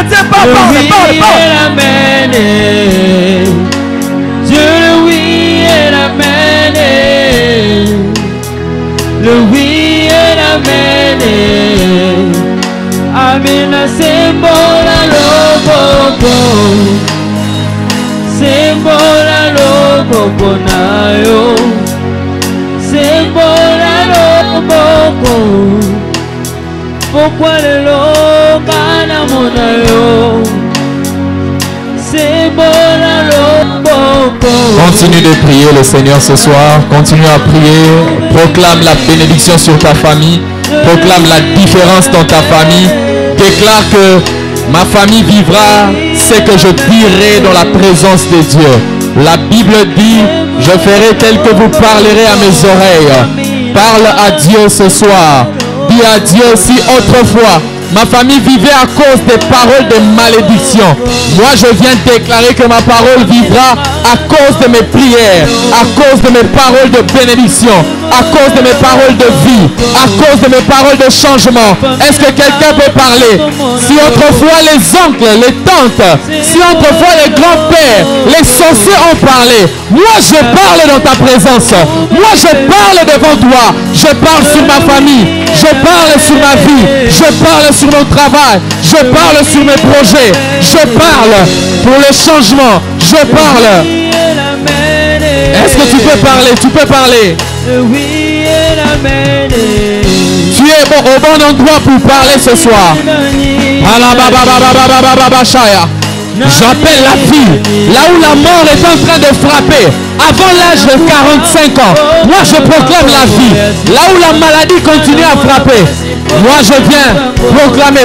Dieu, parle. Dieu, le oui et l'amen. Le oui et l'amen. Amen, c'est bon la lobo. C'est bon la lobo na yo. C'est bon la lobo. Pourquoi le lobo na mona yo? C'est bon la lobo. Continue de prier le Seigneur ce soir. Continue à prier. Proclame la bénédiction sur ta famille. Proclame la différence dans ta famille. Déclare que ma famille vivra ce que je dirai dans la présence de Dieu. La Bible dit, je ferai tel que vous parlerez à mes oreilles. Parle à Dieu ce soir. Dis à Dieu, si autrefois ma famille vivait à cause des paroles de malédiction, moi je viens déclarer que ma parole vivra à cause de mes prières, à cause de mes paroles de bénédiction, à cause de mes paroles de vie, à cause de mes paroles de changement. Est-ce que quelqu'un peut parler? Si autrefois les oncles, les tantes, si autrefois les grands-pères, les sorciers ont parlé, moi je parle dans ta présence. Moi je parle devant toi. Je parle sur ma famille. Je parle sur ma vie. Je parle sur mon travail. Je parle sur mes projets. Je parle pour le changement. Je parle. Est-ce que tu peux parler? Tu peux parler. Tu es au bon endroit pour parler ce soir. J'appelle la vie, là où la mort est en train de frapper, avant l'âge de 45 ans. Moi je proclame la vie, là où la maladie continue à frapper. Moi je viens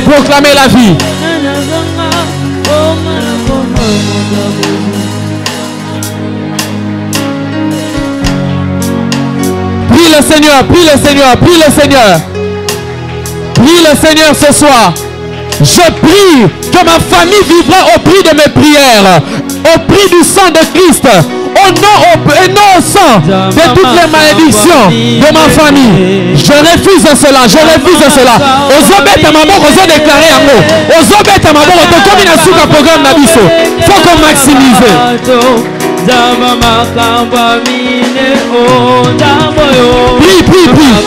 proclamer la vie. Prie le Seigneur, prie le Seigneur, prie le Seigneur. Prie le Seigneur ce soir. Je prie que ma famille vivra au prix de mes prières, au prix du sang de Christ, au nom au sang de toutes les malédictions de ma famille. Je refuse cela, je refuse cela. Ozobet à ma mort, ozo déclaré en haut. Ozobet à ma mort, on comme il a su le programme Nabiso. Faut qu'on maximise. Prie, prie, prie.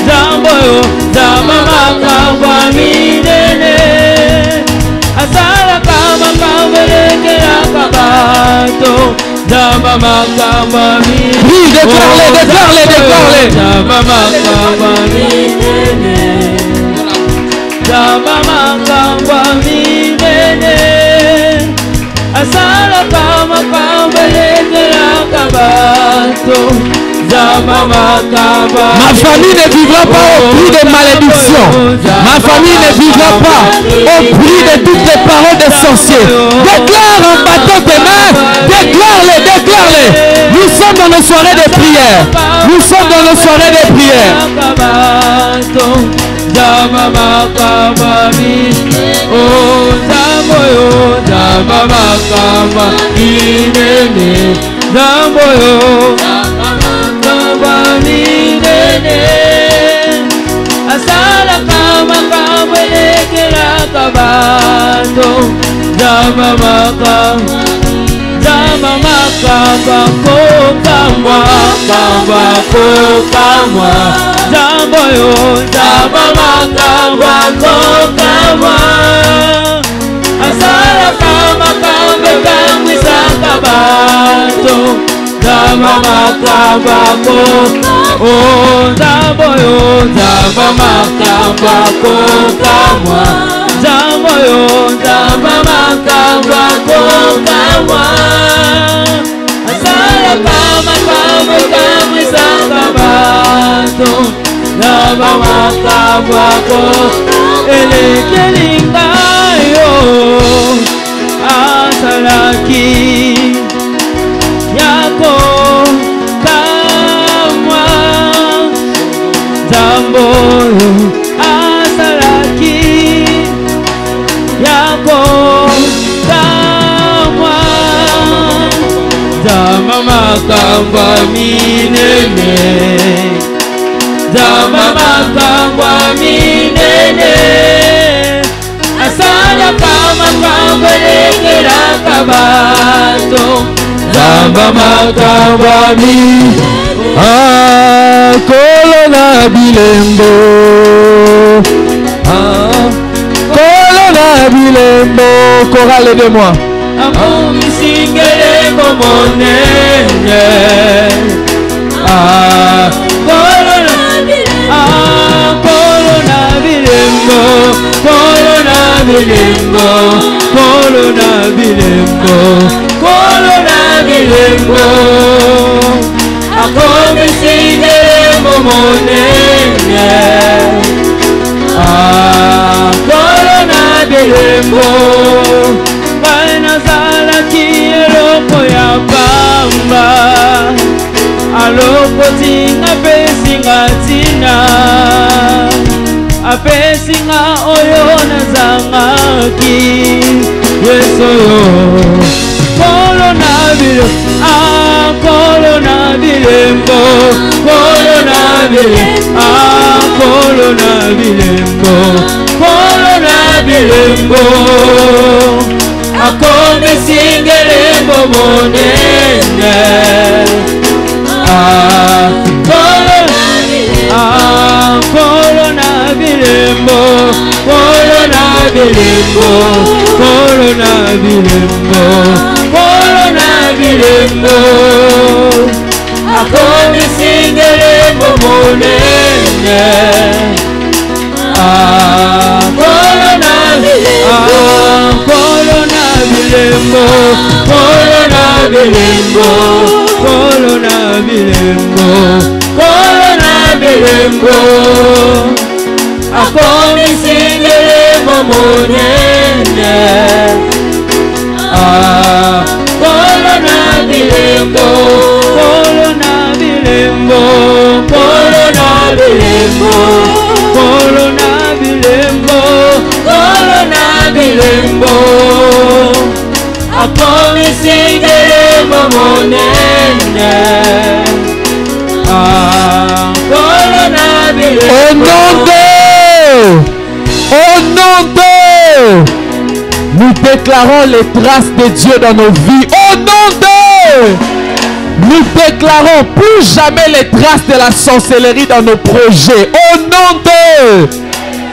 Zamboyo, zamamaka waminene, asala kama kamelekera kabato, zamamaka waminene. Oui, déclare-les. Zamamaka waminene, zamamaka waminene, asala kama kamelekera kabato. Ma famille ne vivra pas au prix de malédiction. Ma famille ne vivra pas au prix de toutes les paroles des sorciers. Déclare en battant tes mains. Déclare-les. Nous sommes dans nos soirées de prière. Nous sommes dans nos soirées de prière. Asala kama kamwelekera kabato, zamamaka kokamwa, zamboyo, zamamaka kokamwa. Asala kama kamwisa kabato, zamamaka oh zamboyo, zamamaka kokamwa, zamboyo, zamamaka kokamwa. Asala kama kamwisa kabato, zamamaka elekelinga yo asalaki yako kamwa, zamboyo asalaki yako kamwa, zamamaka minene, zamamaka minene, kabato Zamba makabami Kolona bilembo Kolona bilembo Chorale de moi Amumisingele momonene Kolona bilembo Kolona bilembo Kolona bilembo Kolona bilembo Amumisingele momonene Kolona bilembo Banazala kieloko ya bamba Aloko tinga pesinga tina Apesinga oyo nazangaki Yesoyo Kolona bilembo Kolona bilembo Kolona bilembo Kolona bilembo Kolona bilembo Akome singelembo monene Kolona bilembo Kolona bilembo Kolona bilembo Kolona bilembo Akome singelembo monene Kolona bilembo Kolona bilembo Kolona bilembo Kolona bilembo Kolona bilembo Akomi singelembo monene Kolona bilembo Kolona bilembo Kolona bilembo Kolona bilembo Kolona bilembo Akomi singelembo monene Kolona bilembo Au nom de nous déclarons les traces de Dieu dans nos vies. Au nom de nous déclarons plus jamais les traces de la sorcellerie dans nos projets. Au nom de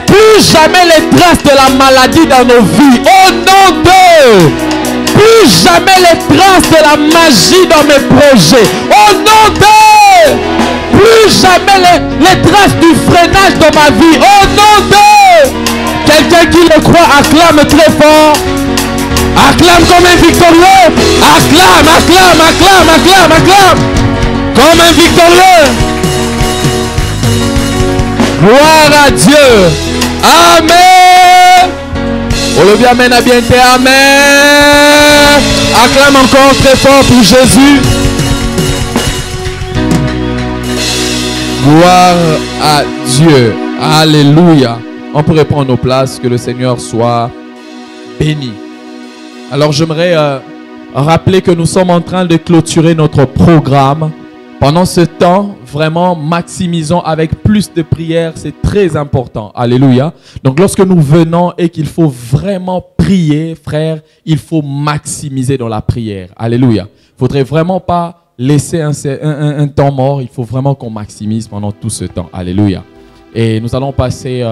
plus jamais les traces de la maladie dans nos vies. Au nom de plus jamais les traces de la magie dans mes projets. Au nom de plus jamais les traces du freinage dans ma vie. Au nom de quelqu'un qui le croit, acclame très fort. Acclame comme un victorieux. Acclame, acclame, acclame, acclame, acclame. Comme un victorieux. Gloire à Dieu. Amen. On le dit amen à bien été. Amen. Acclame encore très fort pour Jésus. Gloire à Dieu. Alléluia. On pourrait prendre nos places. Que le Seigneur soit béni. Alors j'aimerais rappeler que nous sommes en train de clôturer notre programme. Pendant ce temps, vraiment maximisons avec plus de prières. C'est très important. Alléluia. Donc lorsque nous venons et qu'il faut vraiment prier, frère, il faut maximiser dans la prière. Alléluia. Il ne faudrait vraiment pas laisser un temps mort. Il faut vraiment qu'on maximise pendant tout ce temps. Alléluia. Et nous allons passer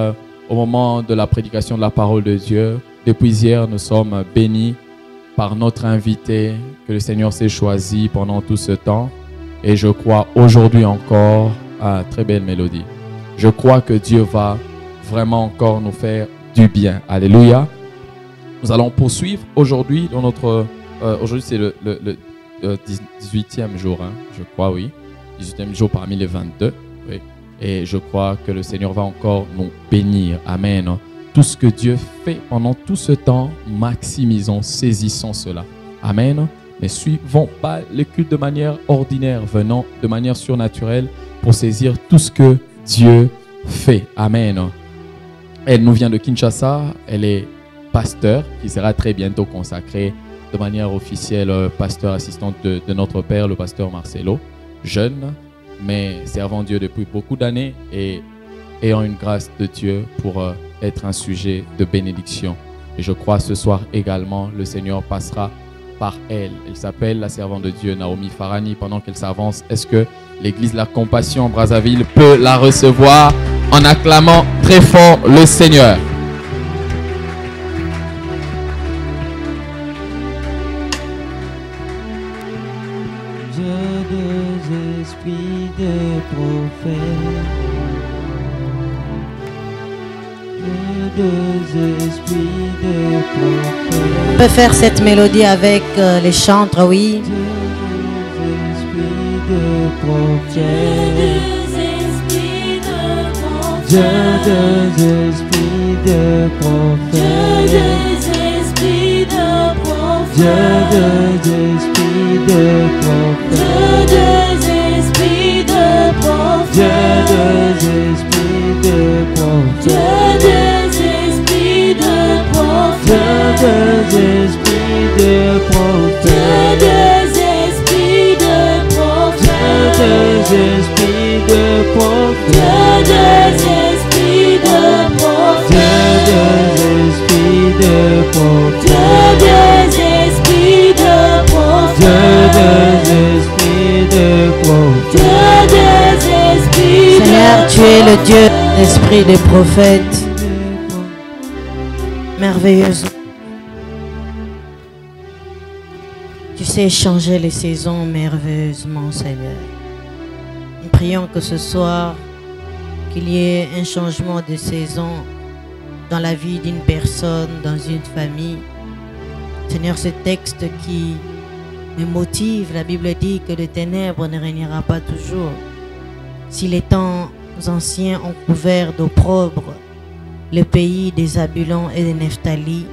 au moment de la prédication de la parole de Dieu. Depuis hier, nous sommes bénis par notre invité que le Seigneur s'est choisi pendant tout ce temps. Et je crois aujourd'hui encore à très belle mélodie. Je crois que Dieu va vraiment encore nous faire du bien. Alléluia. Nous allons poursuivre aujourd'hui dans notre... aujourd'hui c'est le 18e jour, hein, je crois, oui. 18e jour parmi les 22. Oui. Et je crois que le Seigneur va encore nous bénir. Amen. Tout ce que Dieu fait pendant tout ce temps, maximisons, saisissons cela. Amen. Ne suivons pas le culte de manière ordinaire, venons de manière surnaturelle pour saisir tout ce que Dieu fait. Amen. Elle nous vient de Kinshasa. Elle est pasteur qui sera très bientôt consacrée de manière officielle pasteur assistante de notre père, le pasteur Marcelo. Jeune, mais servant Dieu depuis beaucoup d'années et ayant une grâce de Dieu pour être un sujet de bénédiction. Et je crois ce soir également, le Seigneur passera par elle. Elle s'appelle la servante de Dieu, Naomi Farani. Pendant qu'elle s'avance, est-ce que l'église La Compassion Brazzaville peut la recevoir en acclamant très fort le Seigneur? Dieu des esprits de prophètes, Dieu des esprits de prophètes. On peut faire cette mélodie avec les chantres, oui. Dieu des esprits de prophètes, Dieu des esprits de prophètes, Dieu des esprits de prophètes, Dieu des esprits de prophètes, Dieu des esprits de prophètes, Dieu des esprits de prophètes, Dieu des esprits de prophètes, Dieu des esprits de prophètes, Dieu des esprits de prophètes, Dieu des esprits de prophètes, Dieu des esprits de prophètes, Dieu des esprits de prophètes. Seigneur, tu es le Dieu d'esprit des prophètes. Merveilleuse. Tu sais changer les saisons merveilleusement, Seigneur. Nous prions que ce soir, qu'il y ait un changement de saison dans la vie d'une personne, dans une famille. Seigneur, ce texte qui me motive, la Bible dit que les ténèbres ne régnera pas toujours. Si les temps anciens ont couvert d'opprobre le pays des Zabulons et des Nephtali,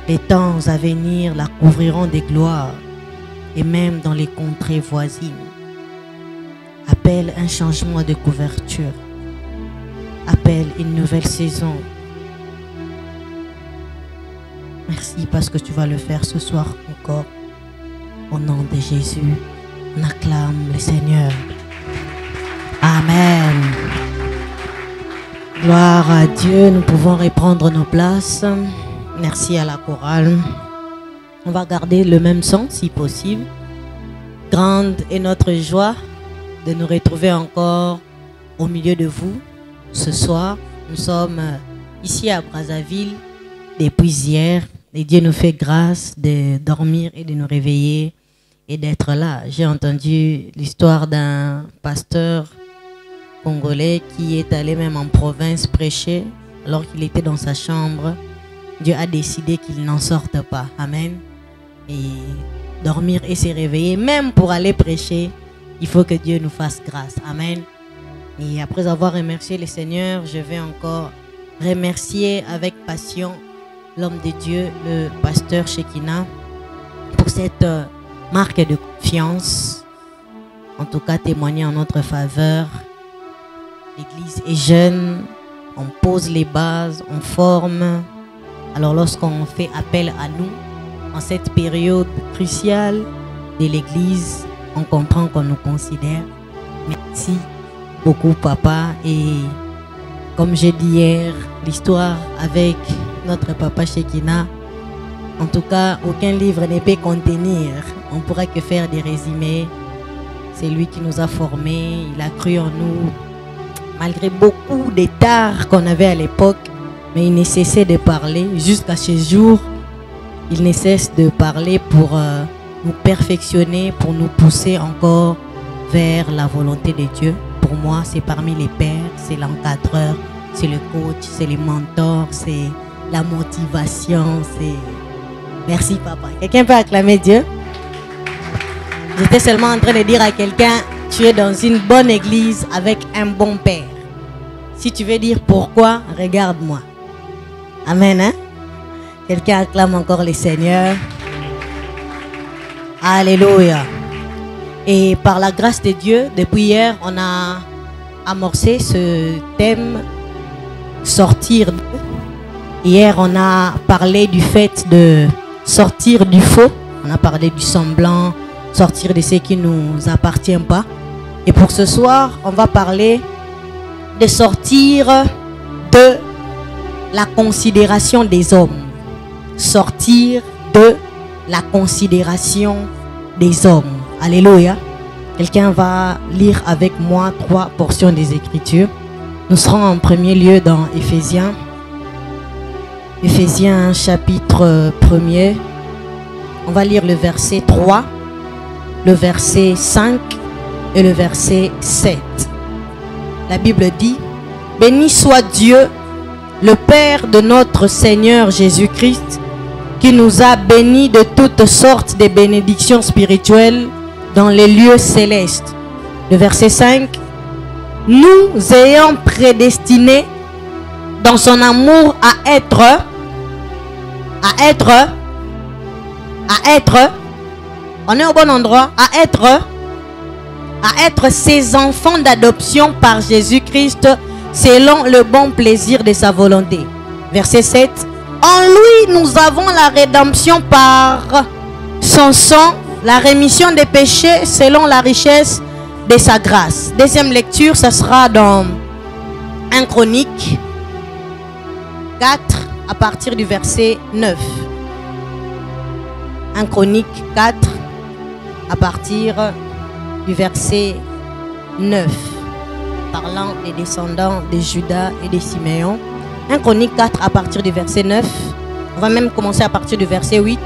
les temps à venir la couvriront de gloire, et même dans les contrées voisines. Appelle un changement de couverture. Appelle une nouvelle saison. Merci parce que tu vas le faire ce soir encore. Au nom de Jésus, on acclame le Seigneur. Amen. Gloire à Dieu, nous pouvons reprendre nos places. Merci à la chorale. On va garder le même son si possible. Grande est notre joie de nous retrouver encore au milieu de vous ce soir. Nous sommes ici à Brazzaville depuis hier et Dieu nous fait grâce de dormir et de nous réveiller et d'être là. J'ai entendu l'histoire d'un pasteur congolais qui est allé même en province prêcher alors qu'il était dans sa chambre. Dieu a décidé qu'il n'en sorte pas. Amen. Et dormir et se réveiller, même pour aller prêcher, il faut que Dieu nous fasse grâce. Amen. Et après avoir remercié le Seigneur, je vais encore remercier avec passion l'homme de Dieu, le pasteur Shekina, pour cette marque de confiance. En tout cas, témoigner en notre faveur. L'église est jeune, on pose les bases, on forme. Alors lorsqu'on fait appel à nous, en cette période cruciale de l'église, on comprend qu'on nous considère. Merci beaucoup, papa. Et comme j'ai dit hier, l'histoire avec notre papa Shekina, en tout cas, aucun livre ne peut contenir. On ne pourra que faire des résumés. C'est lui qui nous a formés, il a cru en nous. Malgré beaucoup d'étards qu'on avait à l'époque, mais il ne cessait de parler jusqu'à ce jour. Il ne cesse de parler pour nous perfectionner, pour nous pousser encore vers la volonté de Dieu. Pour moi, c'est parmi les pères, c'est l'encadreur, c'est le coach, c'est le mentor, c'est la motivation. Merci papa. Quelqu'un peut acclamer Dieu? J'étais seulement en train de dire à quelqu'un, tu es dans une bonne église avec un bon père. Si tu veux dire pourquoi, regarde-moi. Amen, hein? Quelqu'un acclame encore le Seigneur. Alléluia. Et par la grâce de Dieu, depuis hier, on a amorcé ce thème sortir. Hier, on a parlé du fait de sortir du faux. On a parlé du semblant, sortir de ce qui ne nous appartient pas. Et pour ce soir, on va parler de sortir de la considération des hommes. sortir de la considération des hommes. Alléluia. Quelqu'un va lire avec moi 3 portions des Écritures. Nous serons en premier lieu dans Éphésiens. Éphésiens chapitre 1er. On va lire le verset 3, le verset 5 et le verset 7. La Bible dit: béni soit Dieu, le Père de notre Seigneur Jésus-Christ, qui nous a bénis de toutes sortes de bénédictions spirituelles dans les lieux célestes. Le verset 5. Nous ayant prédestinés dans son amour à être, on est au bon endroit, à être ses enfants d'adoption par Jésus-Christ selon le bon plaisir de sa volonté. Verset 7. En lui, nous avons la rédemption par son sang, la rémission des péchés selon la richesse de sa grâce. Deuxième lecture, ça sera dans 1 Chronique 4 à partir du verset 9. 1 Chronique 4 à partir du verset 9, parlant des descendants de Judas et de Siméon. 1 Chronique 4 à partir du verset 9. On va même commencer à partir du verset 8.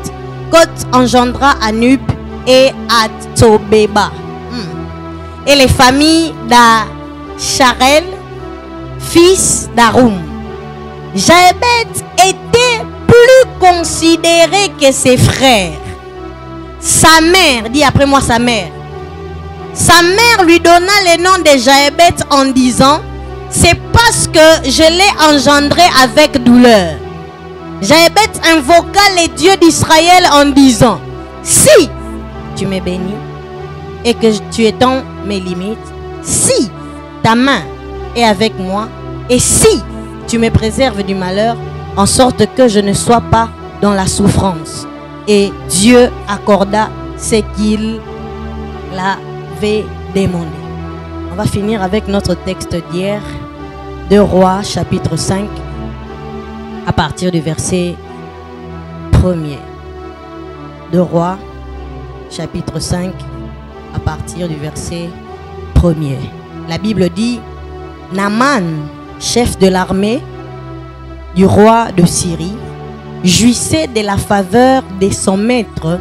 Côte engendra Anub et Atsobeba. Et les familles d'Acharel, fils d'Arum. Jaébet était plus considéré que ses frères. Sa mère, dis après moi sa mère. Sa mère lui donna le nom de Jaébet en disant: c'est parce que je l'ai engendré avec douleur. Jaébet invoqua les dieux d'Israël en disant: si tu me bénis et que tu étends mes limites, si ta main est avec moi et si tu me préserves du malheur, en sorte que je ne sois pas dans la souffrance. Et Dieu accorda ce qu'il avait demandé. On va finir avec notre texte d'hier, 2 Rois chapitre 5 à partir du verset 1er. 2 Rois chapitre 5 à partir du verset 1er. La Bible dit: Naaman, chef de l'armée du roi de Syrie, jouissait de la faveur de son maître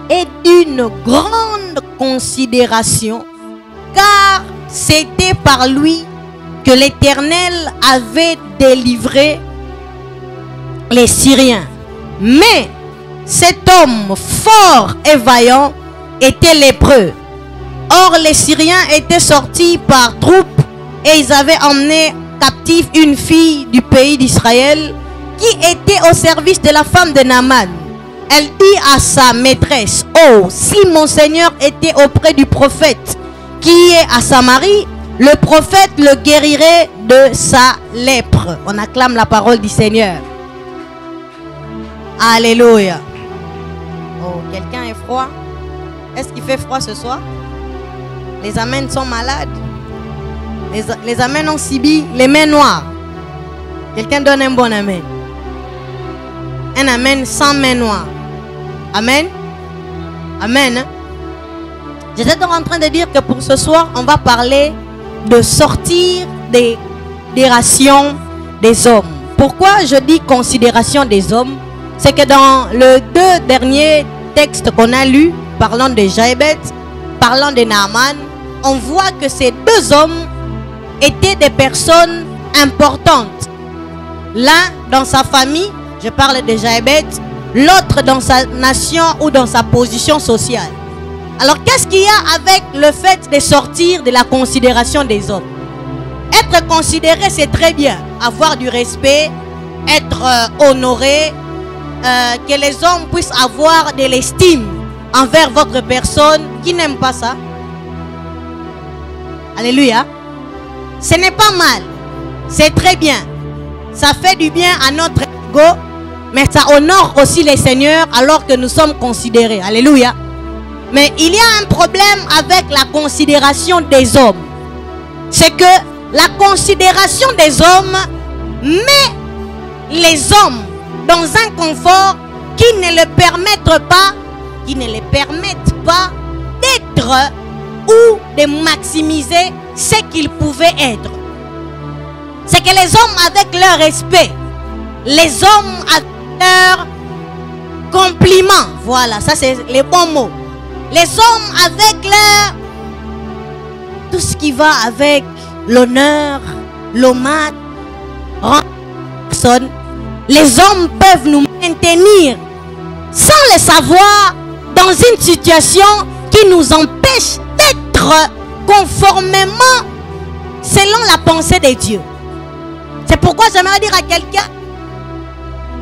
et d'une grande considération, car c'était par lui que l'Éternel avait délivré les Syriens. Mais cet homme fort et vaillant était lépreux. Or les Syriens étaient sortis par troupes et ils avaient emmené captive une fille du pays d'Israël qui était au service de la femme de Naaman. Elle dit à sa maîtresse: oh, si mon Seigneur était auprès du prophète qui est à Samarie, le prophète le guérirait de sa lèpre. On acclame la parole du Seigneur. Alléluia. Oh, quelqu'un est froid? Est-ce qu'il fait froid ce soir? Les amens sont malades. Les amens ont subi les mains noires. Quelqu'un donne un bon amen. Un amen sans main noire. Amen. Amen. J'étais donc en train de dire que pour ce soir, on va parler de sortir des considérations des hommes. Pourquoi je dis considération des hommes? C'est que dans les 2 derniers textes qu'on a lus, parlant de Jaébet, parlant de Naaman, on voit que ces 2 hommes étaient des personnes importantes. L'un dans sa famille, je parle de Jaébet, l'autre dans sa nation ou dans sa position sociale. Alors qu'est-ce qu'il y a avec le fait de sortir de la considération des hommes? Être considéré, c'est très bien. Avoir du respect, être honoré, que les hommes puissent avoir de l'estime envers votre personne. Qui n'aime pas ça? Alléluia. Ce n'est pas mal. C'est très bien. Ça fait du bien à notre ego, mais ça honore aussi les seigneurs alors que nous sommes considérés. Alléluia. Mais il y a un problème avec la considération des hommes. C'est que la considération des hommes met les hommes dans un confort qui ne le permettent pas d'être ou de maximiser ce qu'ils pouvaient être. C'est que les hommes avec leur respect, les hommes avec leur compliment, voilà, ça c'est les bons mots. Les hommes avec leur tout ce qui va avec l'honneur, l'hommage, personne. Les hommes peuvent nous maintenir sans le savoir dans une situation qui nous empêche d'être conformément selon la pensée de Dieu. C'est pourquoi j'aimerais dire à quelqu'un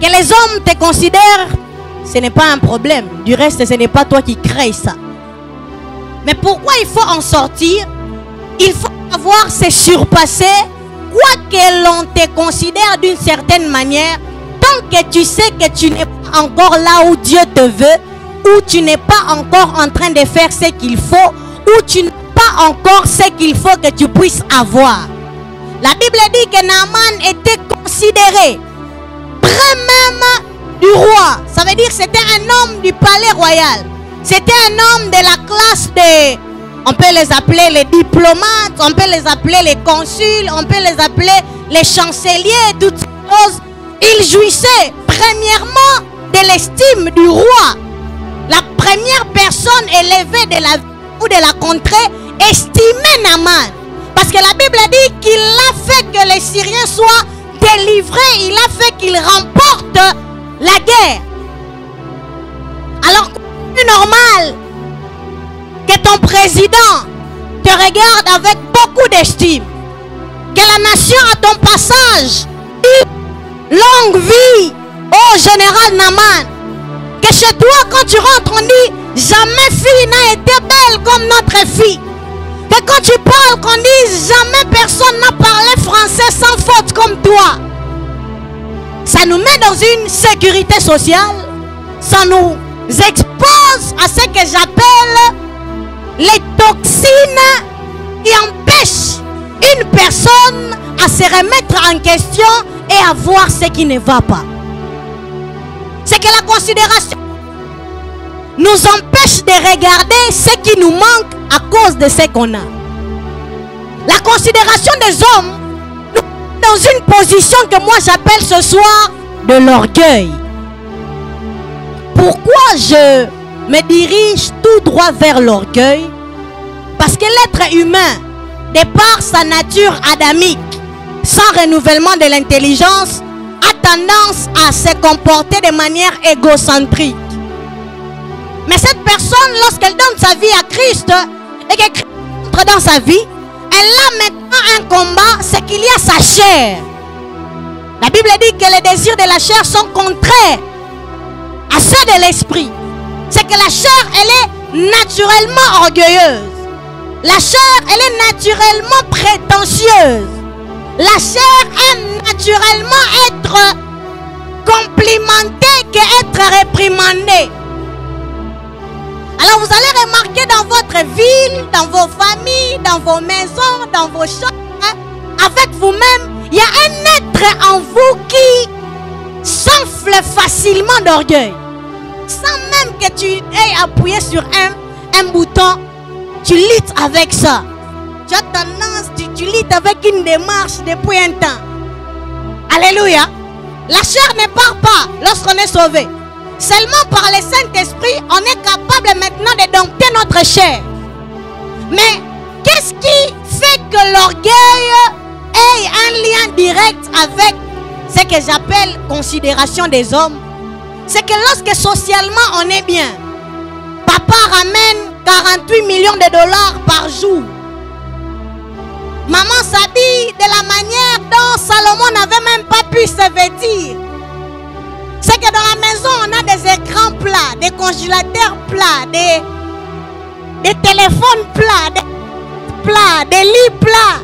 que les hommes te considèrent, ce n'est pas un problème. Du reste, ce n'est pas toi qui crée ça. Mais pourquoi il faut en sortir? Il faut savoir se surpasser, quoi que l'on te considère d'une certaine manière, tant que tu sais que tu n'es pas encore là où Dieu te veut, ou tu n'es pas encore en train de faire ce qu'il faut, ou tu n'as pas encore ce qu'il faut que tu puisses avoir. La Bible dit que Naaman était considéré près même du roi. Ça veut dire que c'était un homme du palais royal. C'était un homme de la classe des... On peut les appeler les diplomates, on peut les appeler les consuls, on peut les appeler les chanceliers, toutes ces choses. Il jouissait premièrement de l'estime du roi. La première personne élevée de la ville ou de la contrée estimait Naaman. Parce que la Bible dit qu'il a fait que les Syriens soient délivrés, il a fait qu'ils remportent la guerre. Alors, c'est normal que ton président te regarde avec beaucoup d'estime. Que la nation à ton passage dit longue vie au général Naaman. Que chez toi, quand tu rentres, on dit jamais fille n'a été belle comme notre fille. Que quand tu parles, qu'on dise jamais personne n'a parlé français sans faute comme toi. Ça nous met dans une sécurité sociale. Ça nous expose à ce que j'appelle les toxines qui empêchent une personne à se remettre en question et à voir ce qui ne va pas. C'est que la considération nous empêche de regarder ce qui nous manque à cause de ce qu'on a. La considération des hommes nous met dans une position que moi j'appelle ce soir de l'orgueil. Pourquoi je me dirige tout droit vers l'orgueil? Parce que l'être humain, de par sa nature adamique, sans renouvellement de l'intelligence, a tendance à se comporter de manière égocentrique. Mais cette personne, lorsqu'elle donne sa vie à Christ et que Christ entre dans sa vie, elle a maintenant un combat, c'est qu'il y a sa chair. La Bible dit que les désirs de la chair sont contraires à ceux de l'esprit. C'est que la chair, elle est naturellement orgueilleuse. La chair, elle est naturellement prétentieuse. La chair aime naturellement être complimentée qu'être réprimandée. Alors vous allez remarquer dans votre ville, dans vos familles, dans vos maisons, dans vos chambres, avec vous-même, il y a un être en vous qui s'enfle facilement d'orgueil. Sans même que tu aies appuyé sur un bouton, tu luttes avec ça. Tu as tendance, tu luttes avec une démarche depuis un temps. Alléluia. La chair ne part pas lorsqu'on est sauvé. Seulement par le Saint-Esprit, on est capable maintenant de dompter notre chair. Mais qu'est-ce qui fait que l'orgueil ait un lien direct avec ce que j'appelle considération des hommes? C'est que lorsque socialement on est bien, papa ramène 48 millions de dollars par jour. Maman s'habille de la manière dont Salomon n'avait même pas pu se vêtir. C'est que dans la maison, on a des écrans plats, des congélateurs plats, des téléphones plats, des lits plats,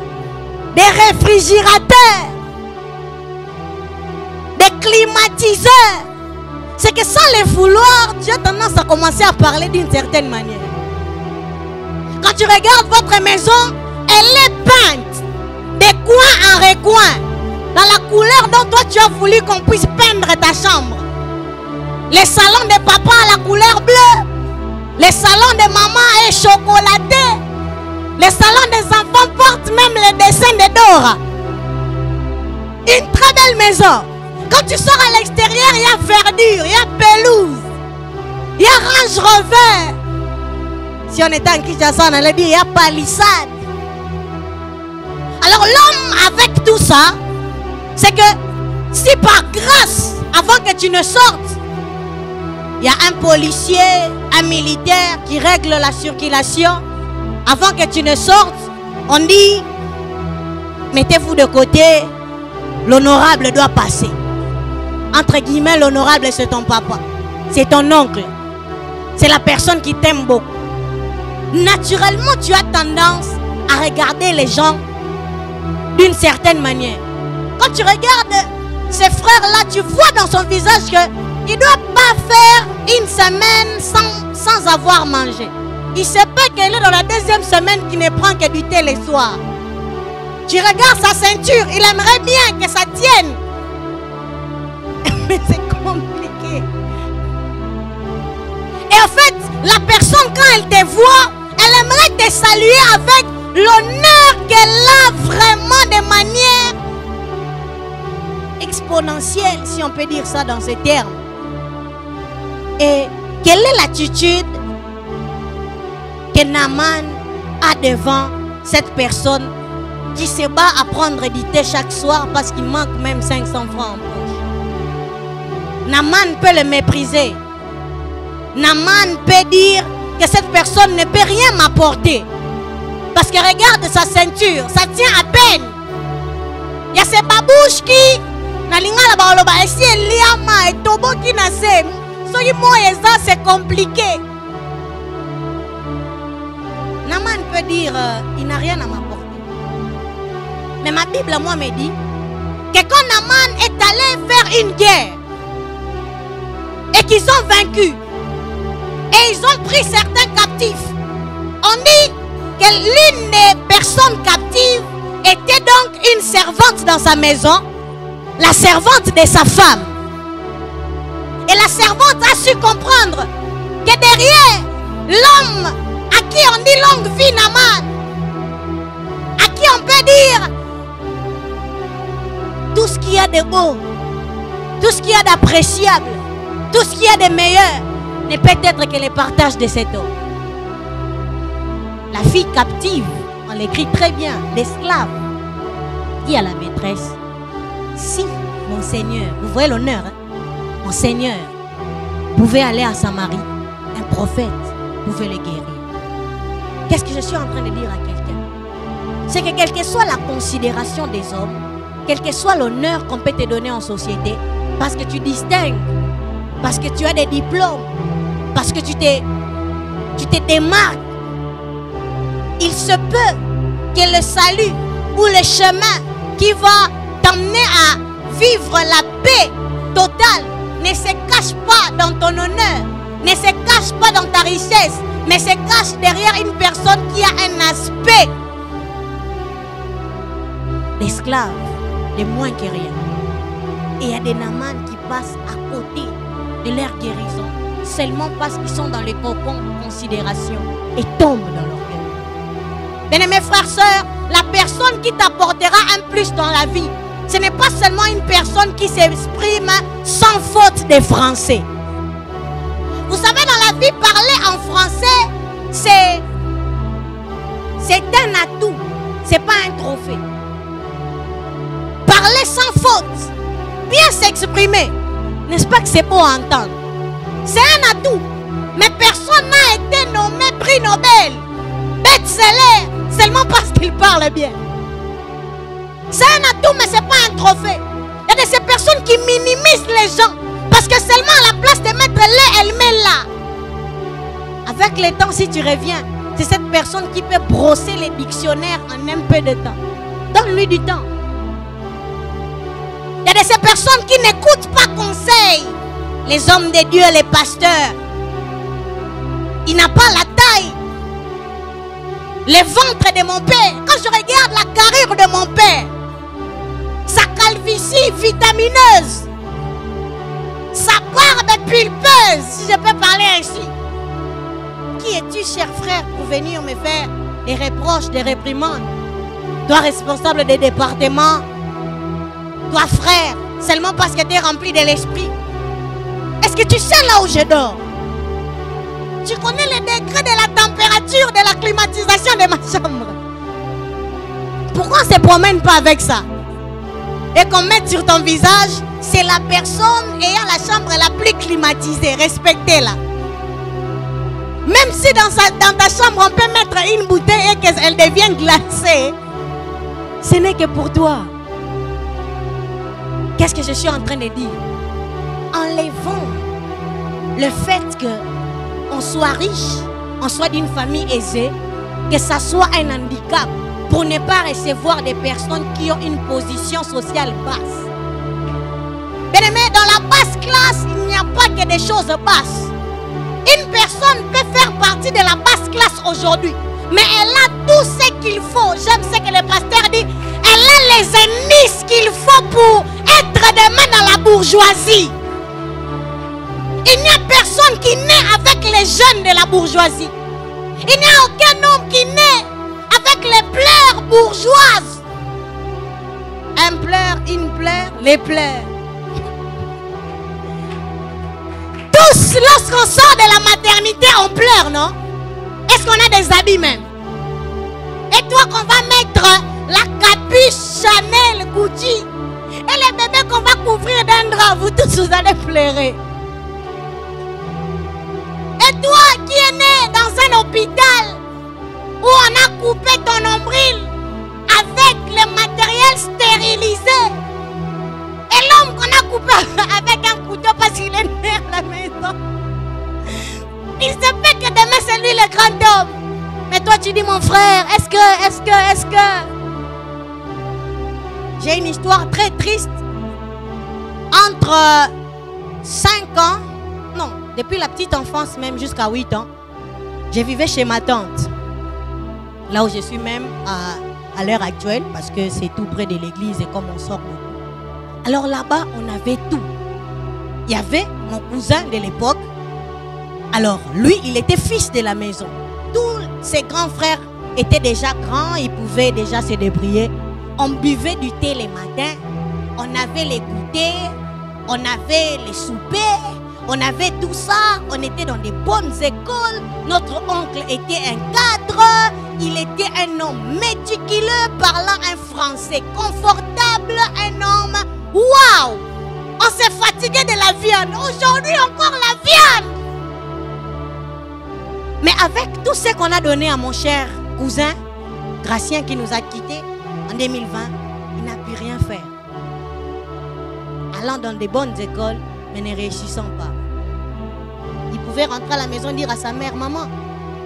des réfrigérateurs, des climatiseurs. C'est que sans les vouloir, tu as tendance à commencer à parler d'une certaine manière. Quand tu regardes votre maison, elle est peinte de coin en recoin, dans la couleur dont toi tu as voulu qu'on puisse peindre ta chambre. Les salons de papa à la couleur bleue. Les salons de maman est chocolaté. Les salons des enfants portent même les dessins de Dora. Une très belle maison. Quand tu sors à l'extérieur, il y a verdure, il y a pelouse, il y a Range Rover. Si on était en Kinshasa, on allait dire il y a palissade. Alors l'homme avec tout ça, c'est que si par grâce, avant que tu ne sortes, il y a un policier, un militaire qui règle la circulation, avant que tu ne sortes, on dit, mettez-vous de côté, l'honorable doit passer. Entre guillemets, l'honorable, c'est ton papa, c'est ton oncle, c'est la personne qui t'aime beaucoup. Naturellement, tu as tendance à regarder les gens d'une certaine manière. Quand tu regardes ces frères-là, tu vois dans son visage qu'il ne doit pas faire une semaine sans avoir mangé. Il se peut qu'elle est dans la deuxième semaine qui ne prend que du thé les soirs. Tu regardes sa ceinture, il aimerait bien que ça tienne. Mais c'est compliqué. Et en fait, la personne, quand elle te voit, elle aimerait te saluer avec l'honneur qu'elle a vraiment de manière exponentielle, si on peut dire ça dans ces termes. Et quelle est l'attitude que Naaman a devant cette personne qui se bat à prendre du thé chaque soir parce qu'il manque même 500 francs en poche? Naaman peut le mépriser. Naaman peut dire que cette personne ne peut rien m'apporter. Parce que regarde sa ceinture, ça tient à peine. Il y a ces babouches qui c'est compliqué. Naaman peut dire il n'a rien à m'apporter. Mais ma Bible à moi me dit que quand Naaman est allé faire une guerre et qu'ils ont vaincu et ils ont pris certains captifs, on dit que l'une des personnes captives était donc une servante dans sa maison, la servante de sa femme. Et la servante a su comprendre que derrière l'homme à qui on dit longue vie Naaman, à qui on peut dire tout ce qu'il y a de beau, tout ce qu'il y a d'appréciable, tout ce qu'il y a de meilleur, ne peut être que le partage de cet homme. La fille captive, on l'écrit très bien, l'esclave, dit à la maîtresse, si mon Seigneur, vous voyez l'honneur, hein? Mon Seigneur pouvait aller à Samarie, un prophète pouvait le guérir. Qu'est-ce que je suis en train de dire à quelqu'un? C'est que quelle que soit la considération des hommes, quel que soit l'honneur qu'on peut te donner en société, parce que tu distingues, parce que tu as des diplômes, parce que tu te démarques, il se peut que le salut ou le chemin qui va t'amener à vivre la paix totale ne se cache pas dans ton honneur, ne se cache pas dans ta richesse, mais se cache derrière une personne qui a un aspect d'esclave, de moins que rien. Et il y a des Naaman qui passent à côté de leur guérison seulement parce qu'ils sont dans les cocons de considération et tombent dans leur cœur. Bien-aimés frères, sœurs, la personne qui t'apportera un plus dans la vie, ce n'est pas seulement une personne qui s'exprime sans faute de français. Vous savez, dans la vie, parler en français, c'est un atout, c'est pas un trophée. Parler sans faute, bien s'exprimer, n'est-ce pas que c'est beau à entendre? C'est un atout, mais personne n'a été nommé prix Nobel, best-seller, seulement parce qu'il parle bien. C'est un atout, mais ce n'est pas un trophée. Il y a de ces personnes qui minimisent les gens parce que seulement à la place de mettre les, elle met là. Avec le temps, si tu reviens, c'est cette personne qui peut brosser les dictionnaires en un peu de temps. Donne-lui du temps. Il y a de ces personnes qui n'écoutent pas conseil. Les hommes de Dieu, les pasteurs, il n'a pas la taille. Le ventre de mon père, quand je regarde la carrure de mon père, sa calvitie vitamineuse, sa barbe pulpeuse, si je peux parler ainsi. Qui es-tu, cher frère, pour venir me faire des reproches, des réprimandes? Toi, responsable des départements, toi, frère, seulement parce que tu es rempli de l'esprit. Est-ce que tu sais là où je dors? Tu connais le degré de la température de la climatisation de ma chambre? Pourquoi on ne se promène pas avec ça? Et qu'on mette sur ton visage, c'est la personne ayant la chambre la plus climatisée. Respectez-la. Même si dans ta chambre, on peut mettre une bouteille et qu'elle devienne glacée, ce n'est que pour toi. Qu'est-ce que je suis en train de dire? Enlevons le fait qu'on soit riche, on soit d'une famille aisée, que ça soit un handicap pour ne pas recevoir des personnes qui ont une position sociale basse. Bien-aimé, dans la basse classe, il n'y a pas que des choses basses. Une personne peut faire partie de la basse classe aujourd'hui, mais elle a tout ce qu'il faut. J'aime ce que le pasteur dit. Elle a les indices qu'il faut pour être demain dans la bourgeoisie. Il n'y a personne qui naît avec les jeunes de la bourgeoisie. Il n'y a aucun homme qui naît avec les pleurs bourgeoises. Un pleure, une pleure, les pleurs. Tous, lorsqu'on sort de la maternité, on pleure, non? Est-ce qu'on a des habits même? Et toi qu'on va mettre la capuche Chanel, Gucci, et les bébés qu'on va couvrir d'un drap, vous tous vous allez pleurer. Et toi qui es né dans un hôpital où on a coupé ton nombril avec le matériel stérilisé, et l'homme qu'on a coupé avec un couteau parce qu'il est né à la maison, il se fait que demain c'est lui le grand homme. Mais toi tu dis mon frère, est-ce que j'ai une histoire très triste. Entre 5 ans, non, depuis la petite enfance même jusqu'à 8 ans, je vivais chez ma tante. Là où je suis même à l'heure actuelle, parce que c'est tout près de l'église et comme on sort beaucoup. Alors là-bas, on avait tout. Il y avait mon cousin de l'époque. Alors lui, il était fils de la maison. Tous ses grands frères étaient déjà grands, ils pouvaient déjà se débrouiller. On buvait du thé les matins, on avait les goûters, on avait les soupers, on avait tout ça, on était dans des bonnes écoles. Notre oncle était un cadre, il était un homme méticuleux, parlant un français confortable, un homme, waouh! On s'est fatigué de la viande, aujourd'hui encore la viande! Mais avec tout ce qu'on a donné à mon cher cousin, Gracien qui nous a quittés en 2020, il n'a pu rien faire. Allant dans des bonnes écoles, mais ne réussissant pas. Il pouvait rentrer à la maison et dire à sa mère, maman,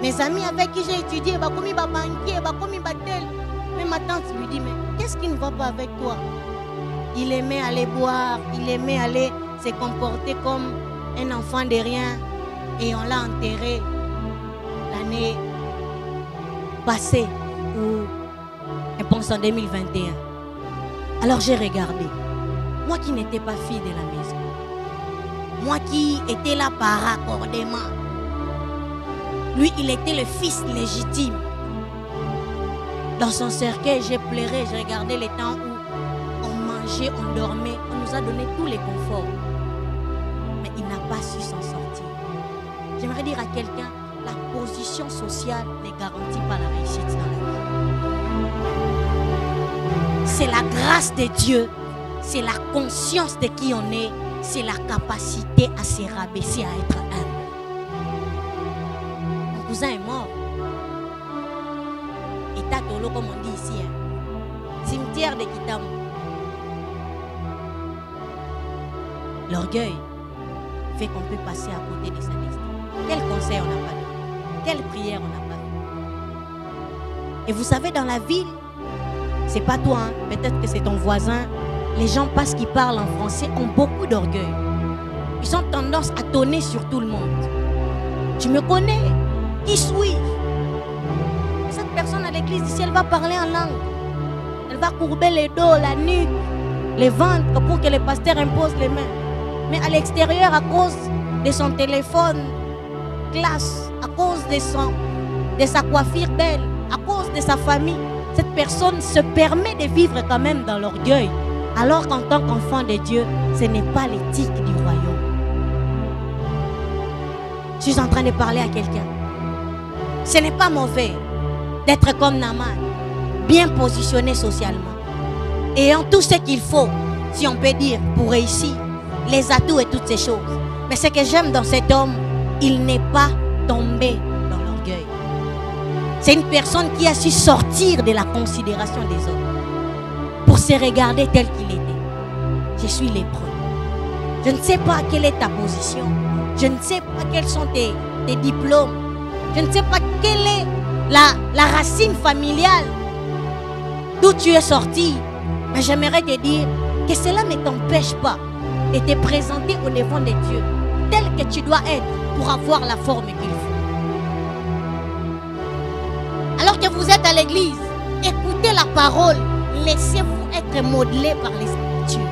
mes amis avec qui j'ai étudié, bah comme il va banquier, bah comme il va tel. Mais ma tante lui dit, mais qu'est-ce qui ne va pas avec toi? Il aimait aller boire, il aimait aller se comporter comme un enfant de rien. Et on l'a enterré l'année passée, ou je pense en 2021. Alors j'ai regardé. Moi qui n'étais pas fille de la maison. Moi qui étais là par raccordement. Lui, il était le fils légitime. Dans son cercueil, j'ai pleuré, j'ai regardé les temps où on mangeait, on dormait, on nous a donné tous les conforts. Mais il n'a pas su s'en sortir. J'aimerais dire à quelqu'un, la position sociale ne garantit pas la réussite dans la vie. C'est la grâce de Dieu, c'est la conscience de qui on est, c'est la capacité à se rabaisser, à être humble. Mon cousin est mort. Et Tatolo, comme on dit ici, hein. Cimetière de Kitam. L'orgueil fait qu'on peut passer à côté de sa destinée. Quel conseil on n'a pas donné? Quelle prière on n'a pas fait? Et vous savez, dans la ville, c'est pas toi, hein? Peut-être que c'est ton voisin. Les gens, parce qu'ils parlent en français, ont beaucoup d'orgueil. Ils ont tendance à tonner sur tout le monde. Tu me connais? Qui suis-je? Cette personne à l'église ici, elle va parler en langue. Elle va courber les dos, la nuque, les ventres pour que le pasteur impose les mains. Mais à l'extérieur, à cause de son téléphone classe, à cause de sa coiffure belle, à cause de sa famille, cette personne se permet de vivre quand même dans l'orgueil. Alors qu'en tant qu'enfant de Dieu, ce n'est pas l'éthique du royaume. Je suis en train de parler à quelqu'un. Ce n'est pas mauvais d'être comme Naaman, bien positionné socialement, ayant tout ce qu'il faut, si on peut dire, pour réussir, les atouts et toutes ces choses. Mais ce que j'aime dans cet homme, il n'est pas tombé dans l'orgueil. C'est une personne qui a su sortir de la considération des autres pour se regarder tel qu'il était. Je suis lépreux. Je ne sais pas quelle est ta position. Je ne sais pas quels sont tes diplômes. Je ne sais pas quelle est la racine familiale d'où tu es sorti. Mais j'aimerais te dire que cela ne t'empêche pas de te présenter au devant de Dieu tel que tu dois être pour avoir la forme qu'il faut. Alors que vous êtes à l'église, écoutez la parole, laissez-vous être modelé par les Écritures.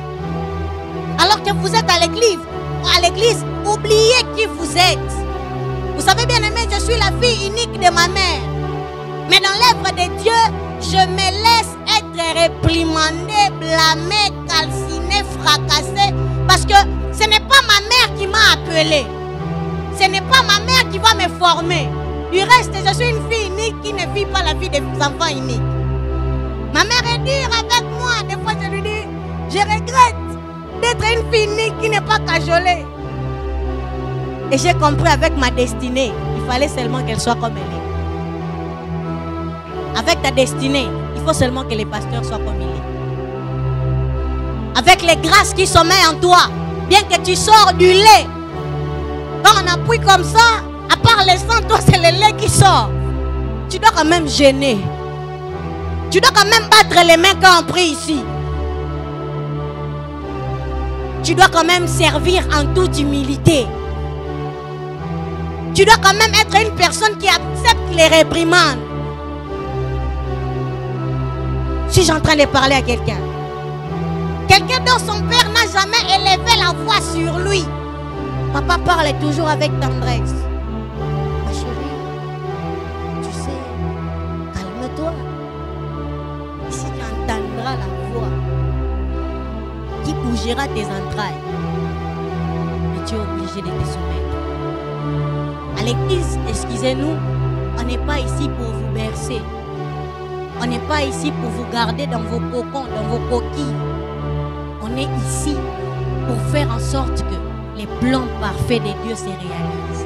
Alors que vous êtes à l'église, oubliez qui vous êtes. Vous savez bien aimé, je suis la fille unique de ma mère. Mais dans l'œuvre de Dieu, je me laisse être réprimandée, blâmée, calcinée, fracassée. Parce que ce n'est pas ma mère qui m'a appelée. Ce n'est pas ma mère qui va me former. Du reste, je suis une fille unique qui ne vit pas la vie des enfants uniques. Ma mère est dure avec moi. Des fois, je lui dis, je regrette d'être une fille unique qui n'est pas cajolée. Et j'ai compris avec ma destinée, il fallait seulement qu'elle soit comme elle est. Avec ta destinée, il faut seulement que les pasteurs soient comme il est. Avec les grâces qui sommeillent en toi, bien que tu sors du lait, quand on appuie comme ça, à part le sang, toi c'est le lait qui sort. Tu dois quand même gêner. Tu dois quand même battre les mains quand on prie ici. Tu dois quand même servir en toute humilité. Tu dois quand même être une personne qui accepte les réprimandes. Si je suis en train de parler à quelqu'un. Quelqu'un dont son père n'a jamais élevé la voix sur lui. Papa parle toujours avec tendresse. Ma chérie, tu sais, calme-toi. Ici tu entendras la voix qui bougera tes entrailles. Mais tu es obligé de te soumettre. À l'église, excusez-nous, on n'est pas ici pour vous bercer. On n'est pas ici pour vous garder dans vos cocons, dans vos coquilles. On est ici pour faire en sorte que les plans parfaits de Dieu se réalisent.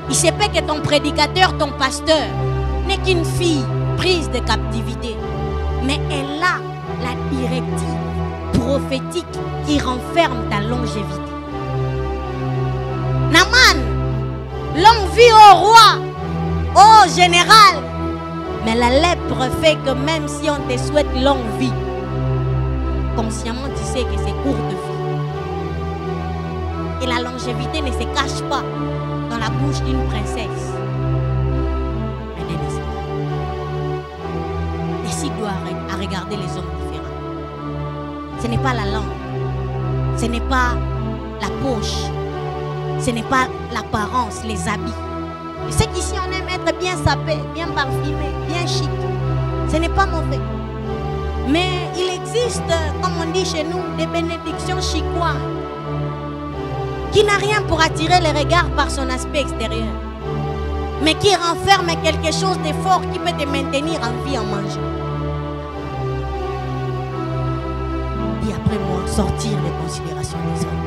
Il se peut que ton prédicateur, ton pasteur, n'est qu'une fille prise de captivité. Mais elle a la directive prophétique qui renferme ta longévité. Naaman, longue vie au roi, au général. Mais la lèpre fait que même si on te souhaite longue vie, consciemment tu sais que c'est courte vie. Et la longévité ne se cache pas dans la bouche d'une princesse. Mais des décides. Décide-toi à regarder les hommes différents. Ce n'est pas la langue, ce n'est pas la poche, ce n'est pas l'apparence, les habits. Je sais qu'ici on aime être bien sapé, bien parfumé, bien chic. Ce n'est pas mauvais. Mais il existe, comme on dit chez nous, des bénédictions chicoises qui n'a rien pour attirer les regards par son aspect extérieur, mais qui renferme quelque chose de fort qui peut te maintenir en vie en mangeant. Et après moi, sortir des considérations des hommes.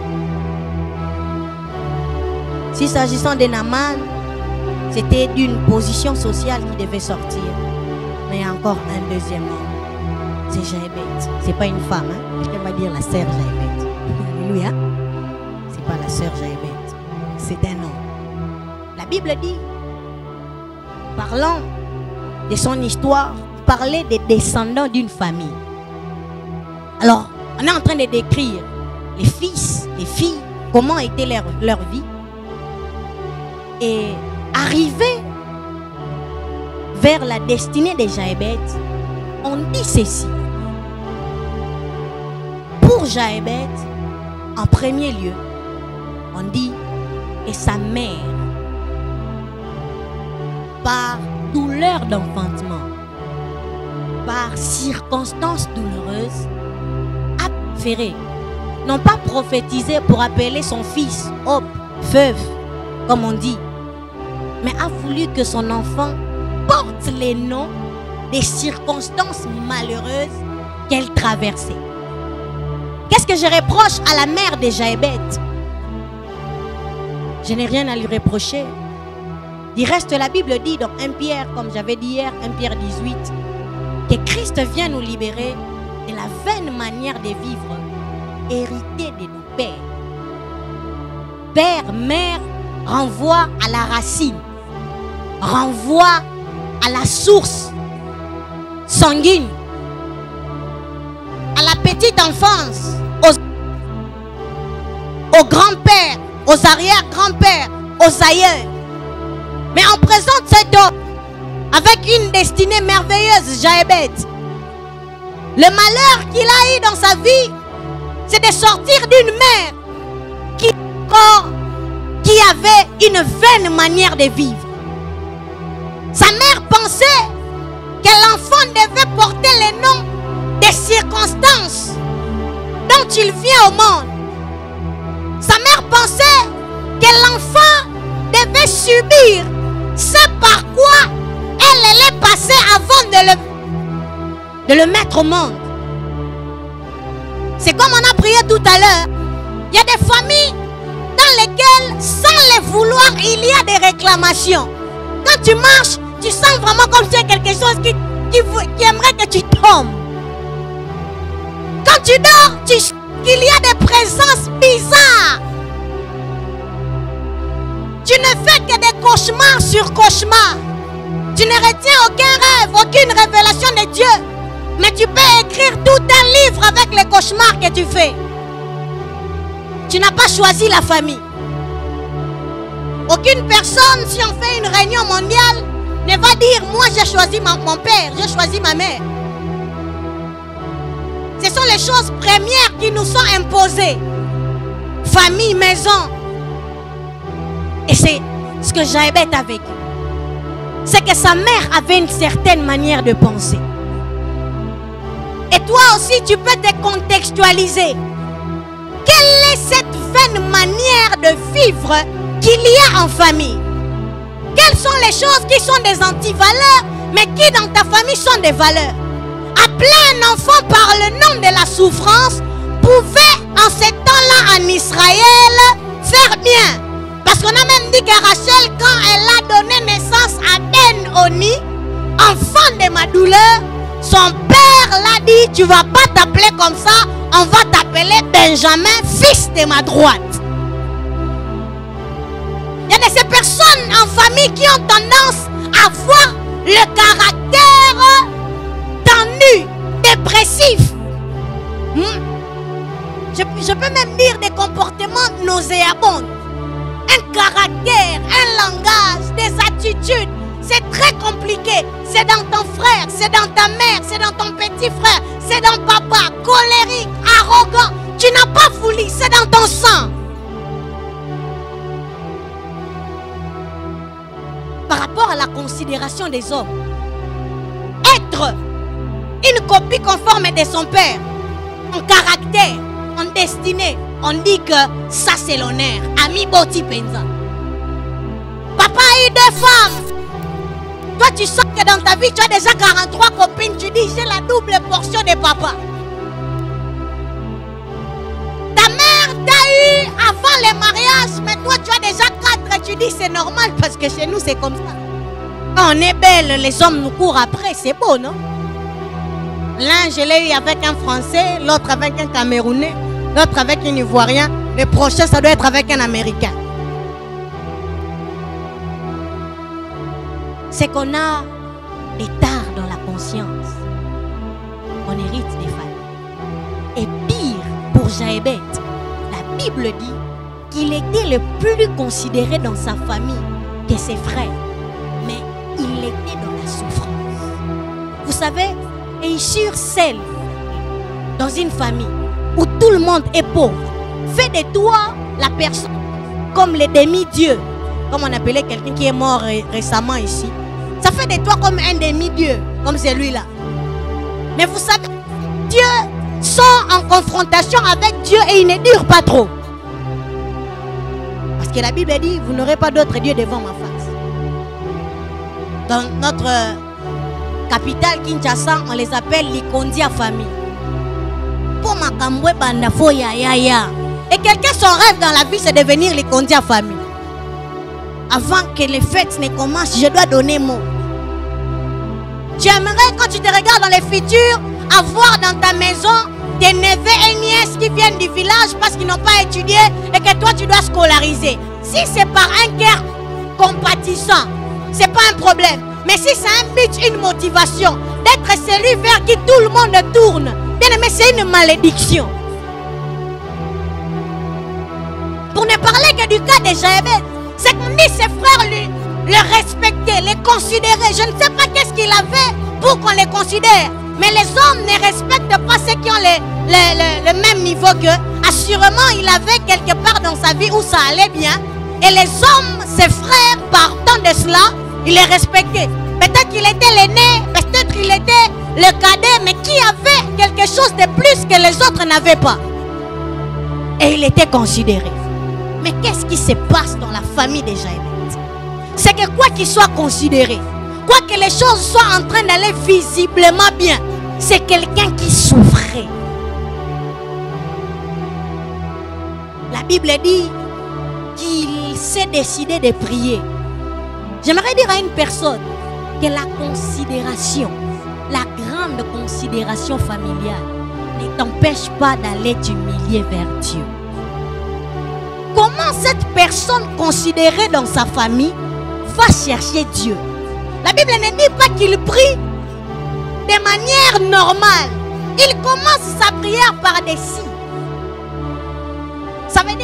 Si s'agissant de Naaman, c'était d'une position sociale qui devait sortir. Mais il y a encore un deuxième homme. C'est Jaébeth. C'est pas une femme. Hein? Quelqu'un va dire la sœur Jaébeth. Alléluia. C'est pas la sœur Jaébeth. C'est un homme. La Bible dit, parlant de son histoire, parlait des descendants d'une famille. Alors, on est en train de décrire les fils, les filles, comment était leur vie. Et arrivé vers la destinée de Jaébeth, on dit ceci. Pour Jaébeth, en premier lieu, On dit que sa mère, par douleur d'enfantement, par circonstances douloureuses, a préféré, non pas prophétiser pour appeler son fils Hope, Feuve, comme on dit, mais a voulu que son enfant porte les noms des circonstances malheureuses qu'elle traversait. Qu'est-ce que je reproche à la mère de Jaébet? Je n'ai rien à lui reprocher. Du reste, la Bible dit dans 1 Pierre, comme j'avais dit hier, 1 Pierre 18, que Christ vient nous libérer de la vaine manière de vivre héritée de nos pères. Père, mère, renvoie à la racine, renvoie à la source sanguine, à la petite enfance, aux grands-pères, aux arrière-grands-pères, aux aïeux. Mais on présente cet homme avec une destinée merveilleuse, Jaébet. Le malheur qu'il a eu dans sa vie, c'est de sortir d'une mère qui avait une vaine manière de vivre. Sa mère pensait que l'enfant devait porter les noms des circonstances dont il vient au monde. Sa mère pensait que l'enfant devait subir ce par quoi elle allait passer avant de le mettre au monde. C'est comme on a prié tout à l'heure. Il y a des familles dans lesquelles, sans les vouloir, il y a des réclamations. Quand tu marches, tu sens vraiment comme si quelque chose qui aimerait que tu tombes. Quand tu dors, tu sens qu'il y a des présences bizarres. Tu ne fais que des cauchemars sur cauchemars. Tu ne retiens aucun rêve, aucune révélation de Dieu. Mais tu peux écrire tout un livre avec les cauchemars que tu fais. Tu n'as pas choisi la famille. Aucune personne, si on fait une réunion mondiale, ne va dire « Moi j'ai choisi mon père, j'ai choisi ma mère ». Ce sont les choses premières qui nous sont imposées. Famille, maison. Et c'est ce que Jaébet a vécu. C'est que sa mère avait une certaine manière de penser. Et toi aussi, tu peux te contextualiser. Quelle est cette vaine manière de vivre qu'il y a en famille? Quelles sont les choses qui sont des antivaleurs, mais qui dans ta famille sont des valeurs? Appeler un enfant par le nom de la souffrance pouvait en ce temps-là en Israël faire bien. Parce qu'on a même dit que Rachel, quand elle a donné naissance à Ben-Oni, enfant de ma douleur, son père l'a dit, tu ne vas pas t'appeler comme ça, on va t'appeler Benjamin, fils de ma droite. Il y a de ces personnes en famille qui ont tendance à avoir le caractère tendu, dépressif. Je peux même dire des comportements nauséabonds. Un caractère, un langage, des attitudes. C'est très compliqué. C'est dans ton frère, c'est dans ta mère, c'est dans ton petit frère, c'est dans papa, colérique, arrogant. Tu n'as pas voulu, c'est dans ton sang. Par rapport à la considération des hommes, être une copie conforme de son père, en caractère, en destinée, on dit que ça c'est l'honneur. Ami Boti Penza. Papa a eu 2 femmes. Toi tu sens que dans ta vie tu as déjà 43 copines. Tu dis j'ai la double portion de papa. Ta mère t'a eu avant les mariages. Mais toi tu as déjà 4. Tu dis c'est normal parce que chez nous c'est comme ça. Quand on est belle, les hommes nous courent après. C'est beau, non? L'un je l'ai eu avec un Français, l'autre avec un Camerounais, l'autre avec un Ivoirien. Le prochain, ça doit être avec un Américain. C'est qu'on a des tares dans la conscience. On hérite des familles. Et pire, pour Jaébet, la Bible dit qu'il était le plus considéré dans sa famille que ses frères. Mais il était dans la souffrance. Vous savez, et sur celle dans une famille où tout le monde est pauvre, fais de toi la personne comme les demi-dieux. Comme on appelait quelqu'un qui est mort récemment ici. Ça fait de toi comme un demi-dieu, comme celui-là. Mais vous savez, Dieu sont en confrontation avec Dieu et il ne dure pas trop. Parce que la Bible dit, vous n'aurez pas d'autre Dieu devant ma face. Dans notre capitale Kinshasa, on les appelle les Kondia famille. Pour ma kambwe bandafo ya ya ya. Et quelqu'un, son rêve dans la vie, c'est de devenir les Kondia famille. Avant que les fêtes ne commencent, je dois donner mot. Tu aimerais, quand tu te regardes dans le futur, avoir dans ta maison des neveux et nièces qui viennent du village parce qu'ils n'ont pas étudié et que toi tu dois scolariser. Si c'est par un cœur compatissant, c'est pas un problème. Mais si c'est un but, une motivation, d'être celui vers qui tout le monde tourne, bien aimé, c'est une malédiction. Pour ne parler que du cas de Jaébet, c'est qu'on dit ses frères le respecter, les considérer. Je ne sais pas qu'est-ce qu'il avait pour qu'on les considère. Mais les hommes ne respectent pas ceux qui ont le même niveau qu'eux. Assurément, il avait quelque part dans sa vie où ça allait bien. Et les hommes, ses frères, partant de cela, il les respectait. Peut-être qu'il était l'aîné, peut-être qu'il était le cadet, mais qui avait quelque chose de plus que les autres n'avaient pas. Et il était considéré. Mais qu'est-ce qui se passe dans la famille de Jaébet? C'est que quoi qu'il soit considéré, quoi que les choses soient en train d'aller visiblement bien, c'est quelqu'un qui souffrait. La Bible dit qu'il s'est décidé de prier. J'aimerais dire à une personne que la considération, la grande considération familiale ne t'empêche pas d'aller t'humilier vers Dieu. Comment cette personne considérée dans sa famille va chercher Dieu? La Bible ne dit pas qu'il prie de manière normale. Il commence sa prière par des signes. Ça veut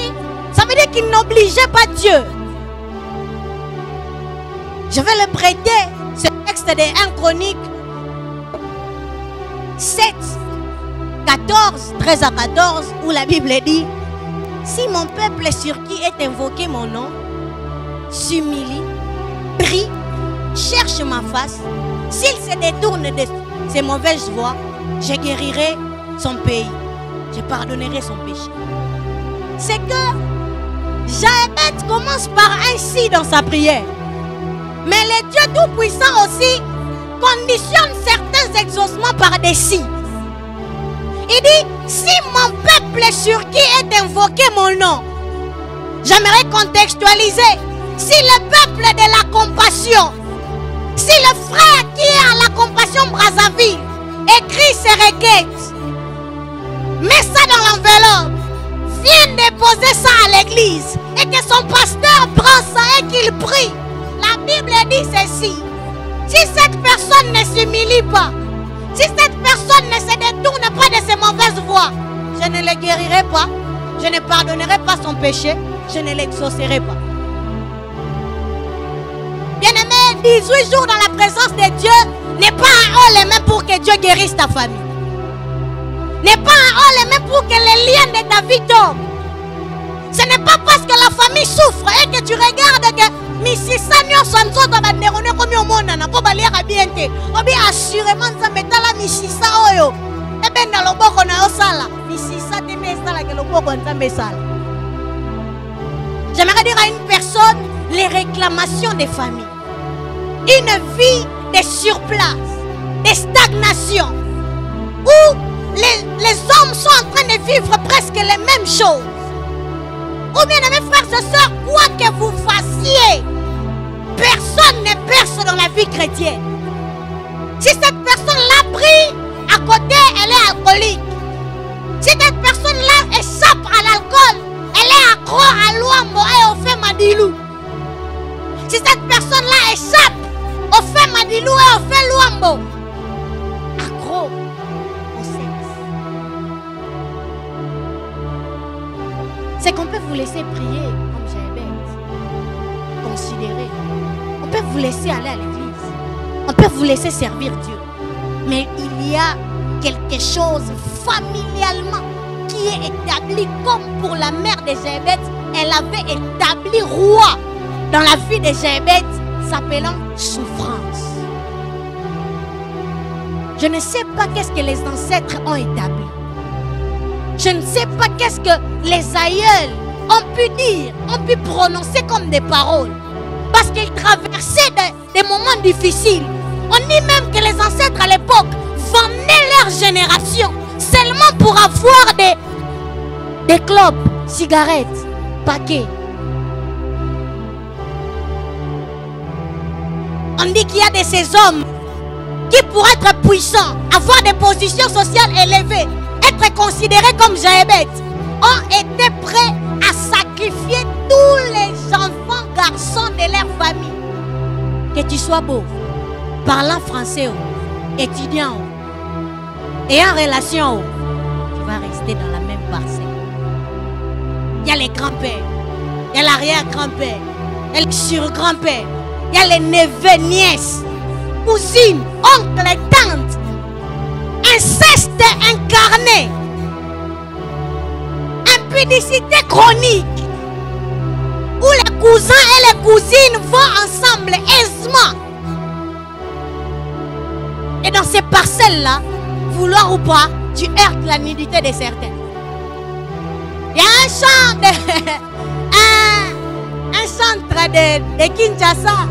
dire qu'il n'obligeait pas Dieu. Je vais le prêter, ce texte de 1 Chronique 7, 14, 13 à 14, où la Bible dit: si mon peuple sur qui est invoqué mon nom s'humilie, prie, cherche ma face, s'il se détourne de ses mauvaises voies, je guérirai son pays, je pardonnerai son péché. C'est que Jaébet commence par un si dans sa prière. Mais le Dieu Tout-Puissant aussi conditionne certains exaucements par des si. Il dit, si mon peuple sur qui est invoqué mon nom, j'aimerais contextualiser, si le peuple de la compassion, si le frère qui est à la compassion Brazzaville écrit ses requêtes, met ça dans l'enveloppe, vient déposer ça à l'église et que son pasteur prend ça et qu'il prie, la Bible dit ceci: si cette personne ne s'humilie pas, si cette personne ne se détourne pas de ses mauvaises voies, je ne le guérirai pas, je ne pardonnerai pas son péché, je ne l'exaucerai pas. Bien-aimé, 18 jours dans la présence de Dieu n'est pas un haut les mains pour que Dieu guérisse ta famille. N'est pas un haut les mains pour que les liens de ta vie tombent. Ce n'est pas parce que la famille souffre et que tu regardes que misisa nyonso nzoto banderone komi omona na po baliaka bien te. Obi assurément nzambe la misisa oyo. Ebe na loboko na yo sala. Misisa te me sala ke loboko nzambe sala. J'aimerais dire à une personne les réclamations des familles. Une vie de surplace, de stagnation, où les hommes sont en train de vivre presque les mêmes choses. Ou bien, mes frères et sœurs, quoi que vous fassiez, personne ne perce dans la vie chrétienne. Si cette personne-là prie, à côté, elle est alcoolique. Si cette personne-là échappe à l'alcool, elle est accro à l'ouambo et au fait madilou. Si cette personne-là échappe au fait madilou et au fait l'ouambo, accro au sexe. C'est qu'on peut vous laisser prier comme Jaébet, considérer. On peut vous laisser aller à l'église. On peut vous laisser servir Dieu. Mais il y a quelque chose familialement qui est établi comme pour la mère de Jaébet, elle avait établi roi dans la vie de Jéhébeth, s'appelant souffrance. Je ne sais pas qu'est-ce que les ancêtres ont établi. Je ne sais pas qu'est-ce que les aïeuls ont pu dire, ont pu prononcer comme des paroles. Parce qu'ils traversaient des moments difficiles. On dit même que les ancêtres à l'époque vendaient leur génération seulement pour avoir des clopes, cigarettes, paquets. On dit qu'il y a de ces hommes qui, pour être puissants, avoir des positions sociales élevées, être considérés comme Jéhébeth, ont été prêts à sacrifier tous les enfants garçons de leur famille. Que tu sois beau, parlant français, étudiant, et en relation, tu vas rester dans la même parcelle. Il y a les grands-pères, il y a l'arrière-grand-père, il y a le sur-grand-père, il y a les neveux, nièces, cousines, oncles et tantes. Inceste incarné, impudicité chronique, où les cousins et les cousines vont ensemble aisément. Et dans ces parcelles-là, vouloir ou pas, tu heurtes la nudité de certains. Il y a un chant un chantre de Kinshasa.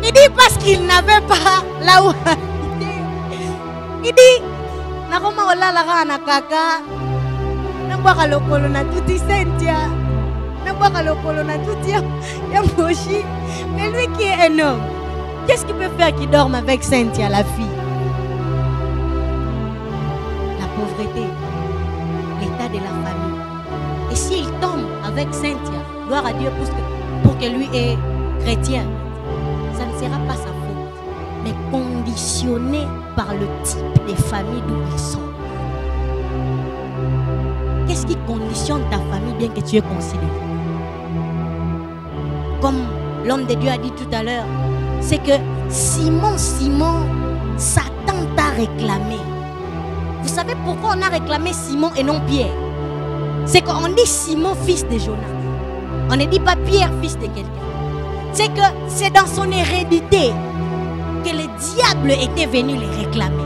Il dit parce qu'il n'avait pas là où il dit nakoma olala kana kaka nabwaka lokolo na tuti sentia nabwaka lokolo na tuti ya moshi. Mais lui qui est un homme, qu'est-ce qu'il peut faire qu'il dorme avec Cynthia, la fille? La pauvreté, l'état de la famille. Et s'il tombe avec Cynthia, gloire à Dieu pour que lui est chrétien, ça ne sera pas sa faute, mais conditionné par le type de famille d'où ils sont. Qu'est-ce qui conditionne ta famille bien que tu es considéré? Comme l'homme de Dieu a dit tout à l'heure, c'est que Simon, Satan t'a réclamé. Vous savez pourquoi on a réclamé Simon et non Pierre? C'est qu'on dit Simon, fils de Jonas. On ne dit pas Pierre, fils de quelqu'un. C'est que c'est dans son hérédité que le diable était venu les réclamer.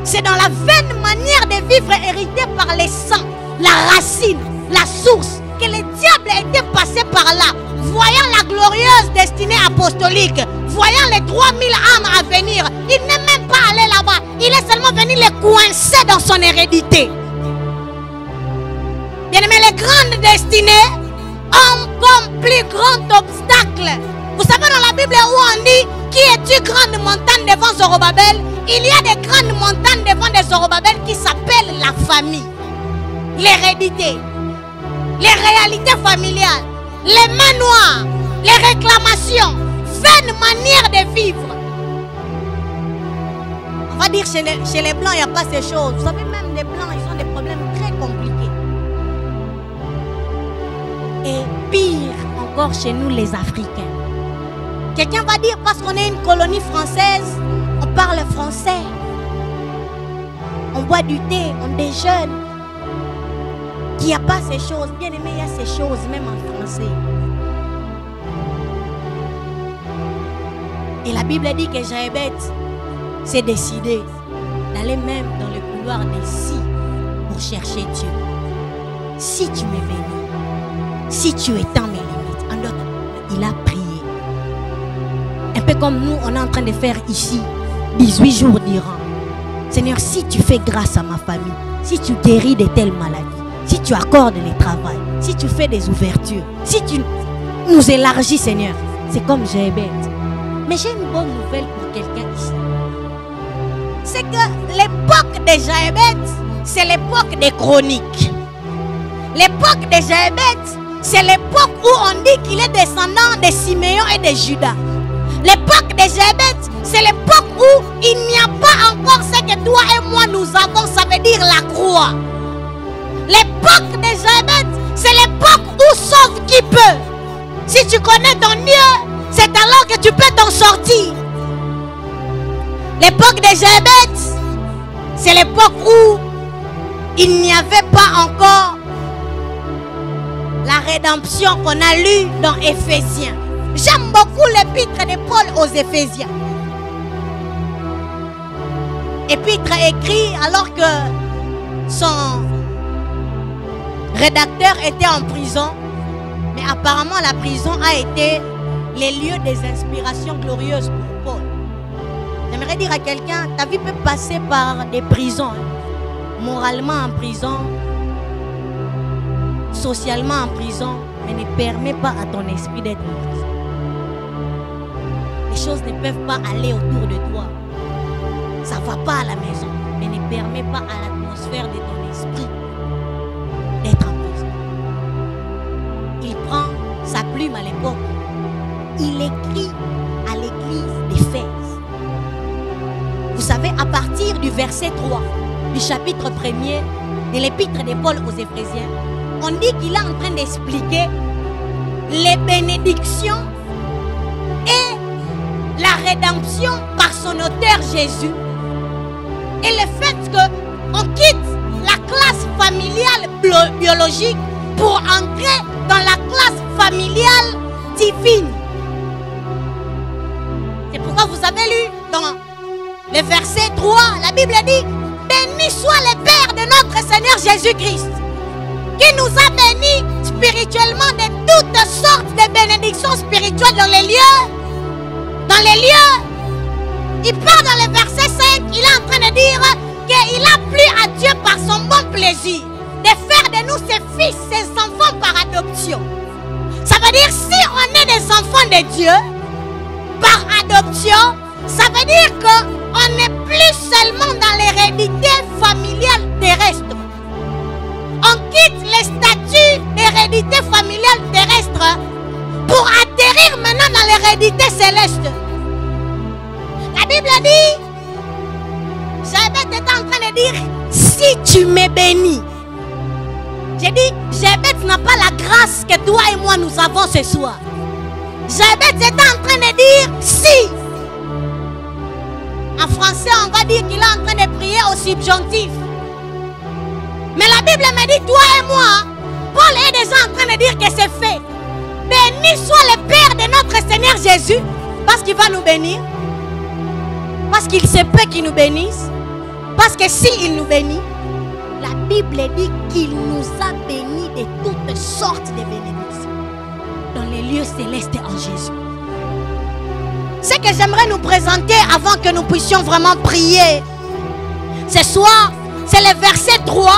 C'est dans la vaine manière de vivre héritée par les sangs, la racine, la source, que le diable était passé par là, voyant la glorieuse destinée apostolique, voyant les 3000 âmes à venir. Il n'est même pas allé là-bas, il est seulement venu les coincer dans son hérédité. Bien aimé, les grandes destinées ont comme plus grand obstacle. Vous savez dans la Bible où on dit qui est-tu grande montagne devant Zorobabel? Il y a des grandes montagnes devant des Zorobabel qui s'appellent la famille, l'hérédité, les réalités familiales, les mains noires, les réclamations, vaine manière de vivre. On va dire chez les blancs il n'y a pas ces choses. Vous savez même les blancs ils ont des problèmes très compliqués. Et pire encore chez nous les Africains. Quelqu'un va dire parce qu'on est une colonie française, on parle français. On boit du thé, on déjeune. Qu'il n'y a pas ces choses. Bien aimé, il y a ces choses même en français. Et la Bible dit que Jéhébeth s'est décidé d'aller même dans le couloir des si pour chercher Dieu. Si tu m'es béni, si tu étends mes limites, en d'autres, il a prié. Un peu comme nous, on est en train de faire ici, 18 jours durant. Seigneur, si tu fais grâce à ma famille, si tu guéris de telles maladies, si tu accordes les travails, si tu fais des ouvertures, si tu nous élargis, Seigneur, c'est comme Jéhébeth. Mais j'ai une bonne nouvelle pour quelqu'un ici. C'est que l'époque de Jéhébeth, c'est l'époque des chroniques. L'époque de Jéhébeth, c'est l'époque où on dit qu'il est descendant de Siméon et de Judas. L'époque de Jéhébeth, c'est l'époque où il n'y a pas encore ce que toi et moi nous avons, ça veut dire la croix. L'époque de Jéhébeth, c'est l'époque où sauve qui peut. Si tu connais ton Dieu, c'est alors que tu peux t'en sortir. L'époque de Jéhébeth, c'est l'époque où il n'y avait pas encore rédemption qu'on a lu dans Éphésiens. J'aime beaucoup l'épître de Paul aux Éphésiens. Épître écrit alors que son rédacteur était en prison. Mais apparemment la prison a été les lieux des inspirations glorieuses pour Paul. J'aimerais dire à quelqu'un, ta vie peut passer par des prisons. Moralement en prison, socialement en prison, mais ne permet pas à ton esprit d'être en prison. Les choses ne peuvent pas aller autour de toi. Ça ne va pas à la maison, mais ne permet pas à l'atmosphère de ton esprit d'être en prison. Il prend sa plume à l'époque. Il écrit à l'église d'Éphèse. Vous savez, à partir du verset 3 du chapitre 1er de l'épître de Paul aux Éphésiens, on dit qu'il est en train d'expliquer les bénédictions et la rédemption par son auteur Jésus. Et le fait qu'on quitte la classe familiale biologique pour entrer dans la classe familiale divine. C'est pourquoi vous avez lu dans le verset 3, la Bible dit: béni soit le Père de notre Seigneur Jésus-Christ, qui nous a bénis spirituellement de toutes sortes de bénédictions spirituelles dans les lieux. Dans les lieux. Il part dans le verset 5, il est en train de dire qu'il a plu à Dieu par son bon plaisir de faire de nous ses fils, ses enfants par adoption. Ça veut dire, si on est des enfants de Dieu par adoption, ça veut dire qu'on n'est plus seulement dans l'hérédité familiale terrestre. On quitte les statuts d'hérédité familiale terrestre pour atterrir maintenant dans l'hérédité céleste. La Bible dit, Jabez était en train de dire, si tu me bénis. J'ai dit, Jabez n'a pas la grâce que toi et moi nous avons ce soir. Jabez était en train de dire, si. En français, on va dire qu'il est en train de prier au subjonctif. Mais la Bible me dit, toi et moi, Paul est déjà en train de dire que c'est fait. Béni soit le Père de notre Seigneur Jésus, parce qu'il va nous bénir. Parce qu'il se peut qu'il nous bénisse. Parce que s'il nous bénit, la Bible dit qu'il nous a bénis de toutes sortes de bénédictions dans les lieux célestes en Jésus. Ce que j'aimerais nous présenter avant que nous puissions vraiment prier ce soir, c'est le verset 3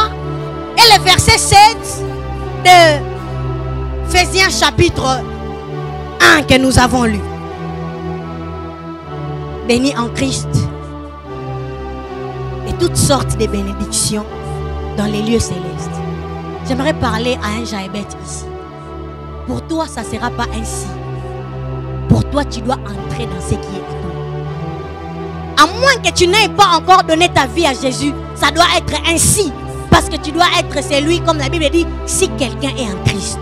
et le verset 7 de Éphésiens chapitre 1 que nous avons lu. Béni en Christ et toutes sortes de bénédictions dans les lieux célestes. J'aimerais parler à un Jaébet ici. Pour toi, ça ne sera pas ainsi. Pour toi, tu dois entrer dans ce qui est à toi. À moins que tu n'aies pas encore donné ta vie à Jésus, ça doit être ainsi. Parce que tu dois être celui, comme la Bible dit, si quelqu'un est en Christ.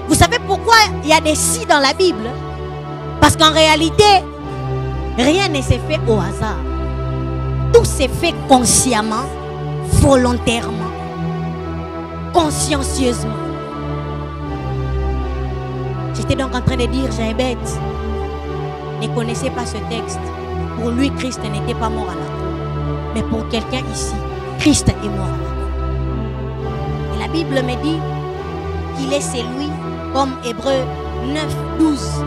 Vous savez pourquoi il y a des si dans la Bible? Parce qu'en réalité, rien ne s'est fait au hasard. Tout s'est fait consciemment, volontairement, consciencieusement. J'étais donc en train de dire, Jaébet ne connaissait pas ce texte. Pour lui, Christ n'était pas mort à la croix. Mais pour quelqu'un ici, Christ est mort à la croix. Et la Bible me dit qu'il est celui, comme Hébreux 9, 12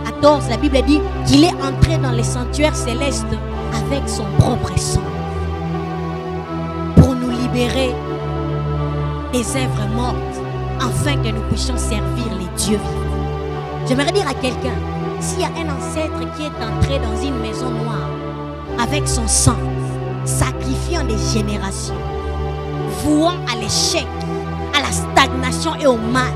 à 14, la Bible dit qu'il est entré dans les sanctuaires célestes avec son propre sang pour nous libérer des œuvres mortes afin que nous puissions servir les dieux vivants. J'aimerais dire à quelqu'un, s'il y a un ancêtre qui est entré dans une maison noire avec son sang, sacrifiant des générations, vouant à l'échec, à la stagnation et au mal,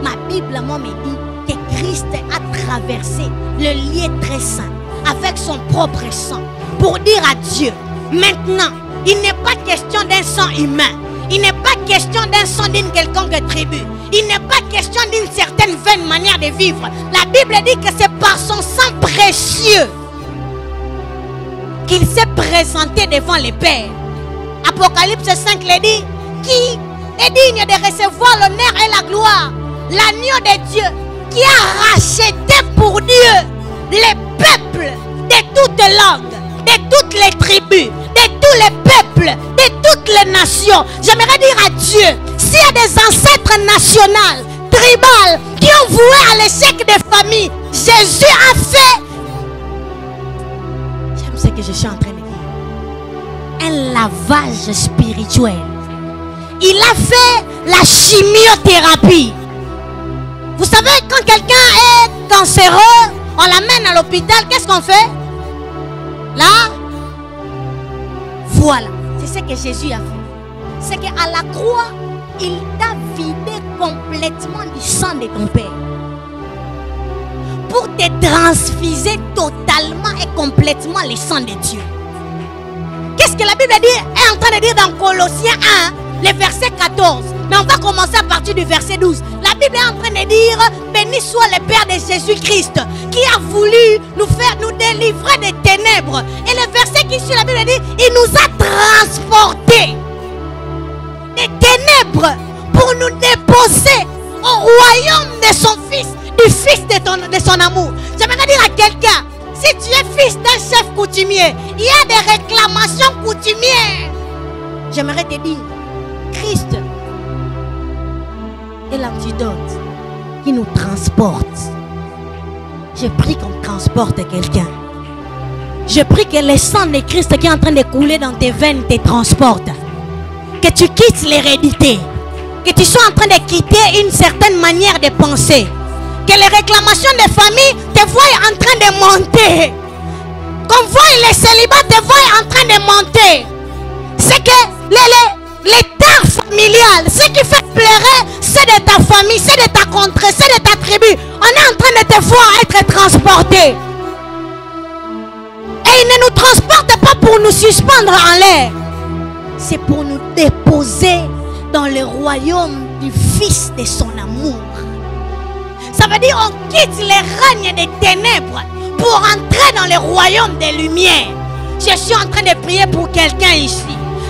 ma Bible moi me dit que Christ a traversé le lieu très saint avec son propre sang pour dire à Dieu, maintenant, il n'est pas question d'un sang humain, il n'est pas question d'un sang d'une quelconque tribu, il n'est pas question d'une certaine vaine manière de vivre. La Bible dit que c'est par son sang précieux qu'il s'est présenté devant les pères. Apocalypse 5 le dit, qui est digne de recevoir l'honneur et la gloire. L'agneau de Dieu qui a racheté pour Dieu les peuples de toutes langues, de toutes les tribus, de tous les peuples, de toutes les nations. J'aimerais dire à Dieu, s'il y a des ancêtres nationaux, tribales, qui ont voué à l'échec des familles, Jésus a fait, j'aime ce que je suis en train de dire, un lavage spirituel. Il a fait la chimiothérapie. Vous savez, quand quelqu'un est cancéreux, on l'amène à l'hôpital, qu'est-ce qu'on fait? Là, voilà, c'est ce que Jésus a fait. C'est qu'à la croix, il t'a vidé complètement du sang de ton Père pour te transfuser totalement et complètement le sang de Dieu. Qu'est-ce que la Bible est en train de dire dans Colossiens 1, le verset 14? Mais on va commencer à partir du verset 12. La Bible est en train de dire, béni soit le Père de Jésus-Christ, qui a voulu nous délivrer des ténèbres. Et le verset qui suit, la Bible dit, il nous a transportés des ténèbres pour nous déposer au royaume de son Fils, du Fils de son amour. J'aimerais dire à quelqu'un, si tu es fils d'un chef coutumier, il y a des réclamations coutumières. J'aimerais te dire, Christ est l'antidote qui nous transporte. Je prie qu'on transporte quelqu'un. Je prie que le sang de Christ qui est en train de couler dans tes veines te transporte. Que tu quittes l'hérédité. Que tu sois en train de quitter une certaine manière de penser. Que les réclamations des familles te voient en train de monter. Qu'on voit les célibats te voient en train de monter. C'est que l'état familial, ce qui fait pleurer, c'est de ta famille, c'est de ta contrée, c'est de ta tribu. On est en train de te voir être transporté. Et il ne nous transporte pas pour nous suspendre en l'air. C'est pour nous déposer dans le royaume du Fils de son amour. Ça veut dire on quitte les règnes des ténèbres pour entrer dans le royaume des lumières. Je suis en train de prier pour quelqu'un ici.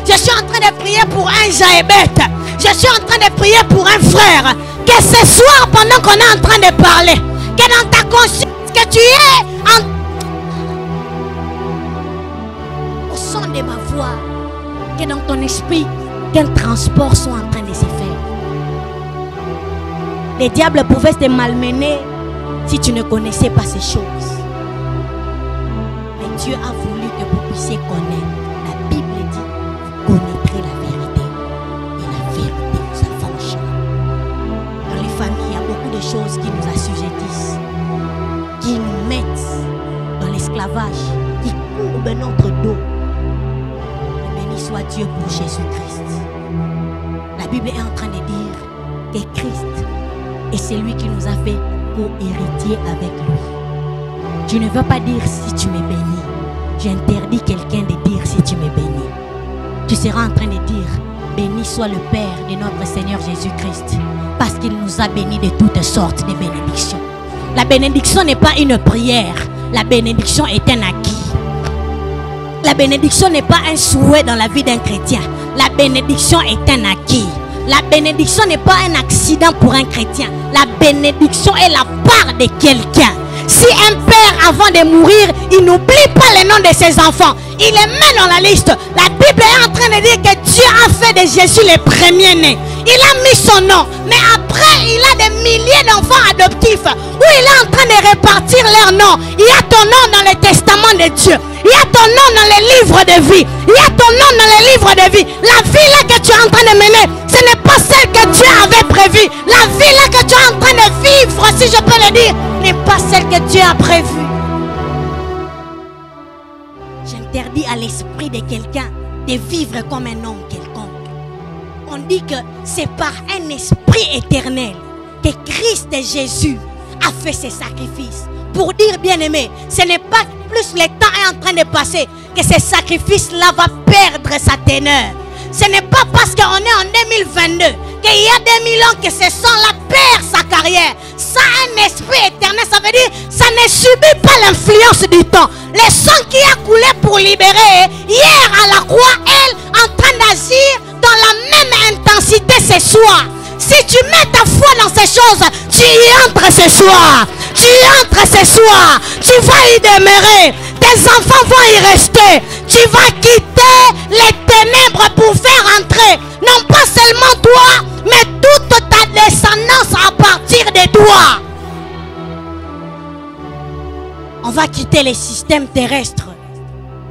Je suis en train de prier pour un Jaébet. Je suis en train de prier pour un frère. Que ce soir, pendant qu'on est en train de parler, que dans ta conscience, que tu es au son de ma voix, que dans ton esprit, qu'un transport soit en train de se faire. Les diables pouvaient te malmener si tu ne connaissais pas ces choses. Mais Dieu a voulu que vous puissiez connaître. La Bible dit, vous connaîtrez la vérité. Et la vérité vous affranchira. Dans les familles, il y a beaucoup de choses qui nous assujettissent, qui nous mettent dans l'esclavage, qui courbent notre dos. Et béni soit Dieu pour Jésus-Christ. La Bible est en train de dire que Christ est celui qui nous a fait co-héritiers avec lui. Tu ne veux pas dire si tu m'es béni. J'interdis quelqu'un de dire si tu m'es béni. Tu seras en train de dire, béni soit le Père de notre Seigneur Jésus-Christ, parce qu'il nous a bénis de toutes sortes de bénédictions. La bénédiction n'est pas une prière. La bénédiction est un acquis. La bénédiction n'est pas un souhait dans la vie d'un chrétien. La bénédiction est un acquis. La bénédiction n'est pas un accident pour un chrétien. La bénédiction est la part de quelqu'un. Si un père, avant de mourir, il n'oublie pas le nom de ses enfants, il les met dans la liste. La Bible est en train de dire que Dieu a fait de Jésus le premier-né. Il a mis son nom. Mais après, il a des milliers d'enfants adoptifs où il est en train de répartir leur nom. Il y a ton nom dans le testament de Dieu. Il y a ton nom dans les livres de vie. Il y a ton nom dans les livres de vie. La vie là que tu es en train de mener, ce n'est pas celle que Dieu avait prévue. La vie là que tu es en train de vivre, si je peux le dire, n'est pas celle que Dieu a prévue. J'interdis à l'esprit de quelqu'un de vivre comme un homme quelconque. On dit que c'est par un esprit éternel que Christ Jésus a fait ses sacrifices. Pour dire, bien aimé, ce n'est pas plus le temps est en train de passer que ce sacrifice-là va perdre sa teneur. Ce n'est pas parce qu'on est en 2022 qu'il y a 2000 ans que ce sang-là perd sa carrière. Ça a un esprit éternel, ça veut dire ça ne subit pas l'influence du temps. Le sang qui a coulé pour libérer hier à la croix, elle, en train d'agir dans la même intensité ce soir. Si tu mets ta foi dans ces choses, tu y entres ce soir. Tu y entres ce soir. Tu vas y demeurer. Tes enfants vont y rester. Tu vas quitter les ténèbres pour faire entrer, non pas seulement toi, mais toute ta descendance à partir de toi. On va quitter les systèmes terrestres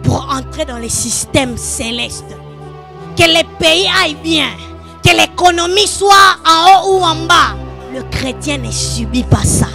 pour entrer dans les systèmes célestes. Que les pays aillent bien, que l'économie soit en haut ou en bas. Le chrétien ne subit pas ça.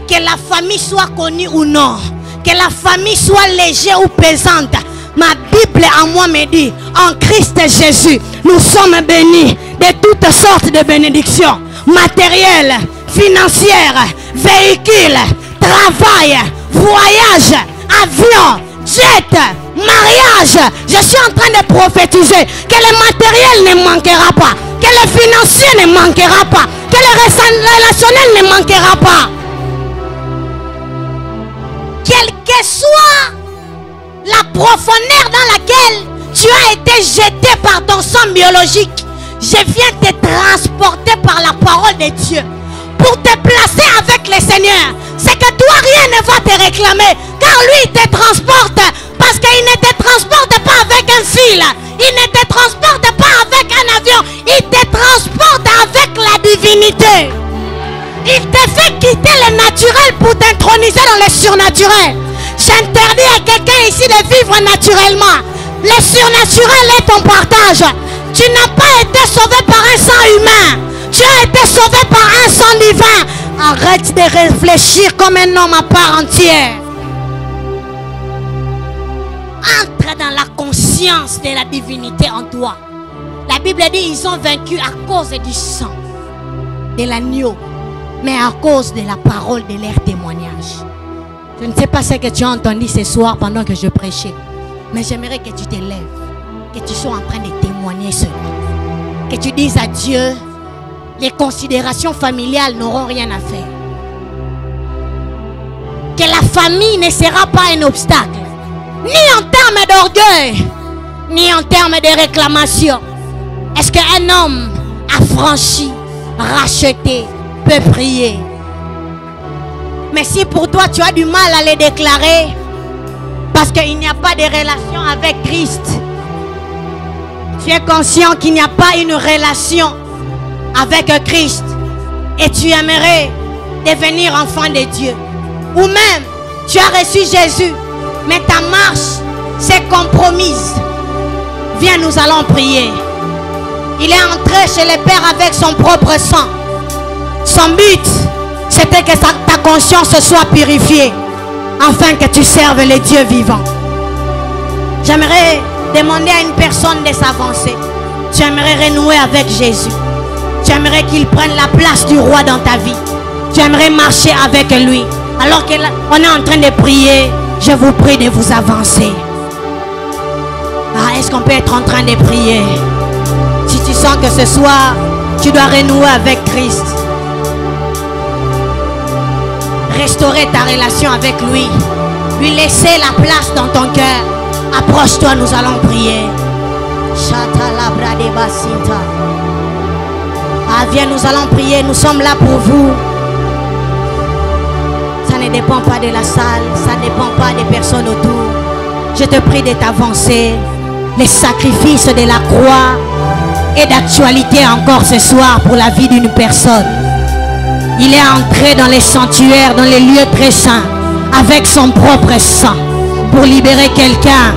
Que la famille soit connue ou non, que la famille soit légère ou pesante. Ma Bible à moi me dit, en Christ Jésus, nous sommes bénis de toutes sortes de bénédictions. Matérielles, financières, véhicules, travail, voyage, avion, jet, mariage. Je suis en train de prophétiser que le matériel ne manquera pas, que le financier ne manquera pas, que le relationnel ne manquera pas. Quelle que soit la profondeur dans laquelle tu as été jeté par ton sang biologique, je viens te transporter par la parole de Dieu pour te placer avec le Seigneur. C'est que toi, rien ne va te réclamer, car lui, il te transporte, parce qu'il ne te transporte pas avec un fil, il ne te transporte pas avec un avion, il te transporte avec la divinité. Il te fait quitter le naturel pour t'introniser dans le surnaturel. J'interdis à quelqu'un ici de vivre naturellement. Le surnaturel est ton partage. Tu n'as pas été sauvé par un sang humain. Tu as été sauvé par un sang divin. Arrête de réfléchir comme un homme à part entière. Entre dans la conscience de la divinité en toi. La Bible dit ils ont vaincu à cause du sang de l'agneau, mais à cause de la parole de leur témoignage. Je ne sais pas ce que tu as entendu ce soir pendant que je prêchais, mais j'aimerais que tu te lèves, que tu sois en train de témoigner cela, que tu dises à Dieu, les considérations familiales n'auront rien à faire, que la famille ne sera pas un obstacle, ni en termes d'orgueil, ni en termes de réclamation. Est-ce qu'un homme affranchi, racheté, peut prier? Mais si pour toi tu as du mal à les déclarer parce qu'il n'y a pas de relation avec Christ, tu es conscient qu'il n'y a pas une relation avec Christ et tu aimerais devenir enfant de Dieu, ou même tu as reçu Jésus mais ta marche s'est compromise, viens, nous allons prier. Il est entré chez le Père avec son propre sang. Son but, c'était que ta conscience soit purifiée, afin que tu serves le Dieu vivant. J'aimerais demander à une personne de s'avancer. Tu aimerais renouer avec Jésus. Tu aimerais qu'il prenne la place du roi dans ta vie. Tu aimerais marcher avec lui. Alors qu'on est en train de prier, je vous prie de vous avancer. Est-ce qu'on peut être en train de prier? Si tu sens que ce soir, tu dois renouer avec Christ, restaurer ta relation avec lui, lui laisser la place dans ton cœur, approche-toi, nous allons prier. Viens, nous allons prier, nous sommes là pour vous. Ça ne dépend pas de la salle, ça ne dépend pas des personnes autour. Je te prie de t'avancer. Les sacrifices de la croix est d'actualité encore ce soir pour la vie d'une personne. Il est entré dans les sanctuaires, dans les lieux très saints, avec son propre sang, pour libérer quelqu'un.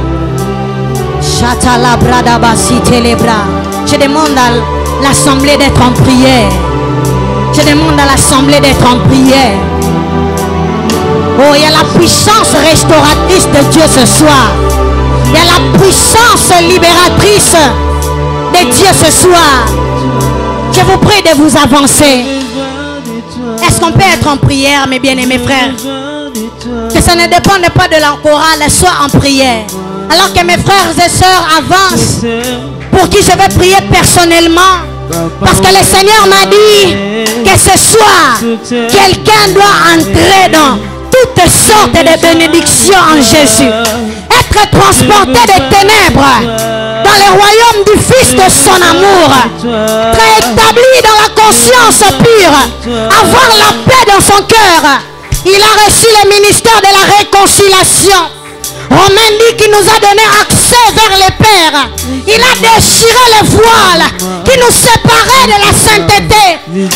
Je demande à l'assemblée d'être en prière. Je demande à l'assemblée d'être en prière. Oh, il y a la puissance restauratrice de Dieu ce soir. Il y a la puissance libératrice de Dieu ce soir. Je vous prie de vous avancer. Est-ce qu'on peut être en prière, mes bien-aimés frères? Que ça ne dépende pas de l'encourage, sois en prière. Alors que mes frères et sœurs avancent, pour qui je vais prier personnellement. Parce que le Seigneur m'a dit que ce soir, quelqu'un doit entrer dans toutes sortes de bénédictions en Jésus. Être transporté des ténèbres dans le royaume du Fils de son amour, rétabli dans la conscience pure, avoir la paix dans son cœur. Il a reçu le ministère de la réconciliation. Romain dit qu'il nous a donné accès vers le Père. Il a déchiré le voile qui nous séparait de la sainteté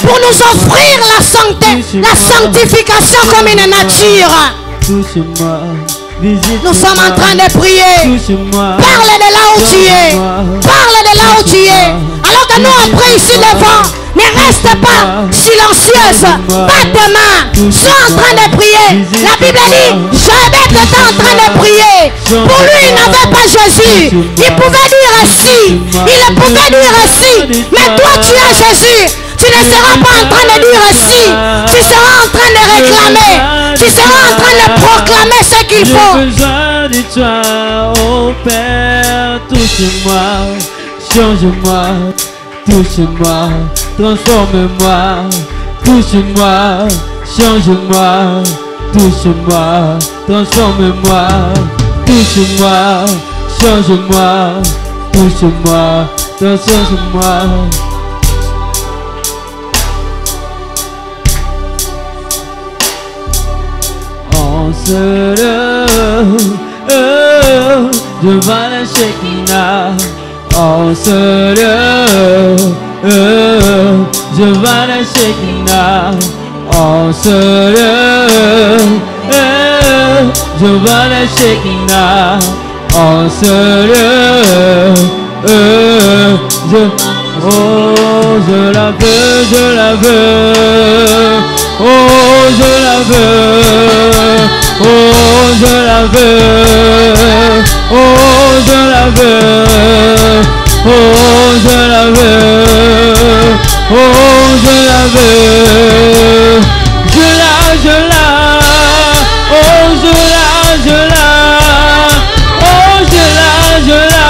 pour nous offrir la sanctification comme une nature. Nous sommes en train de prier. Parle de là où tu es. Parle de là où tu es. Alors que nous on prie ici devant. Ne reste pas silencieuse. Pas de main. Sois en train de prier. La Bible dit, Jabez était en train de prier. Pour lui, il n'avait pas Jésus. Il pouvait dire si. Il pouvait dire si. Mais toi, tu as Jésus. Tu ne seras pas en train de dire si. Tu seras en train de réclamer. Tu seras en train de proclamer ce qu'il faut. J'ai besoin de toi, oh Père. Touche-moi, change-moi, touche-moi, transforme-moi, touche-moi, change-moi, touche-moi, transforme-moi, touche-moi, change-moi, touche-moi, transforme-moi. On se lève devant la Shekinah. On se lève devant la Shekinah. On se lève devant la Shekinah. On se lève. Oh, je la veux, je la veux. Oh, je la veux. Oh, je la veux. Oh, je la veux. Oh, je la veux. Oh, je la veux. Je la, oh, je la, oh, je la, oh, je la, oh, je la,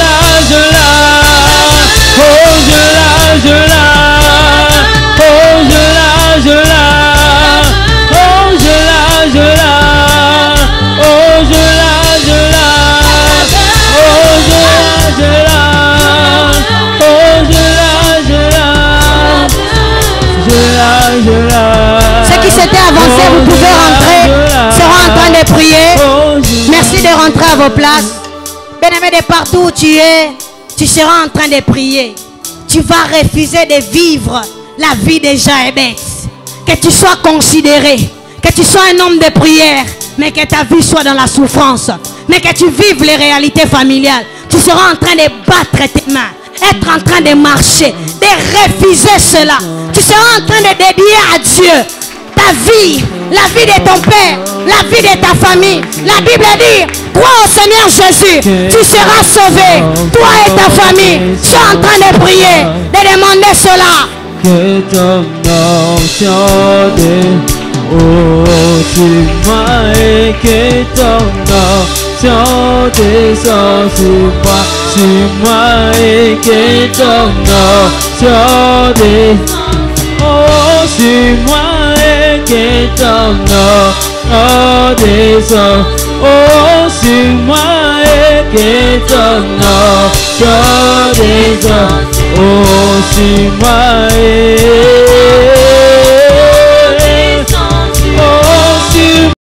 oh, je la, oh, je la, oh, je la, oh, je la, oh, je la, Ceux qui s'étaient avancés, vous pouvez rentrer, seront en train de prier. Merci de rentrer à vos places. Bien-aimé, de partout où tu es, tu seras en train de prier. Tu vas refuser de vivre la vie de Jabez. Que tu sois considéré, que tu sois un homme de prière, mais que ta vie soit dans la souffrance, mais que tu vives les réalités familiales. Tu seras en train de battre tes mains, être en train de marcher, de refuser cela. Tu seras en train de dédier à Dieu ta vie, la vie de ton père, la vie de ta famille. La Bible dit, crois au Seigneur Jésus, tu seras sauvé, toi et ta famille. Sois en train de prier, de demander cela. Que ton nom chante, oh, tu m'as et que ton nom chante sur moi et que ton nom chante, oh, sur moi et que ton nom chante, oh, sur moi et que ton nom chante, oh, sur moi et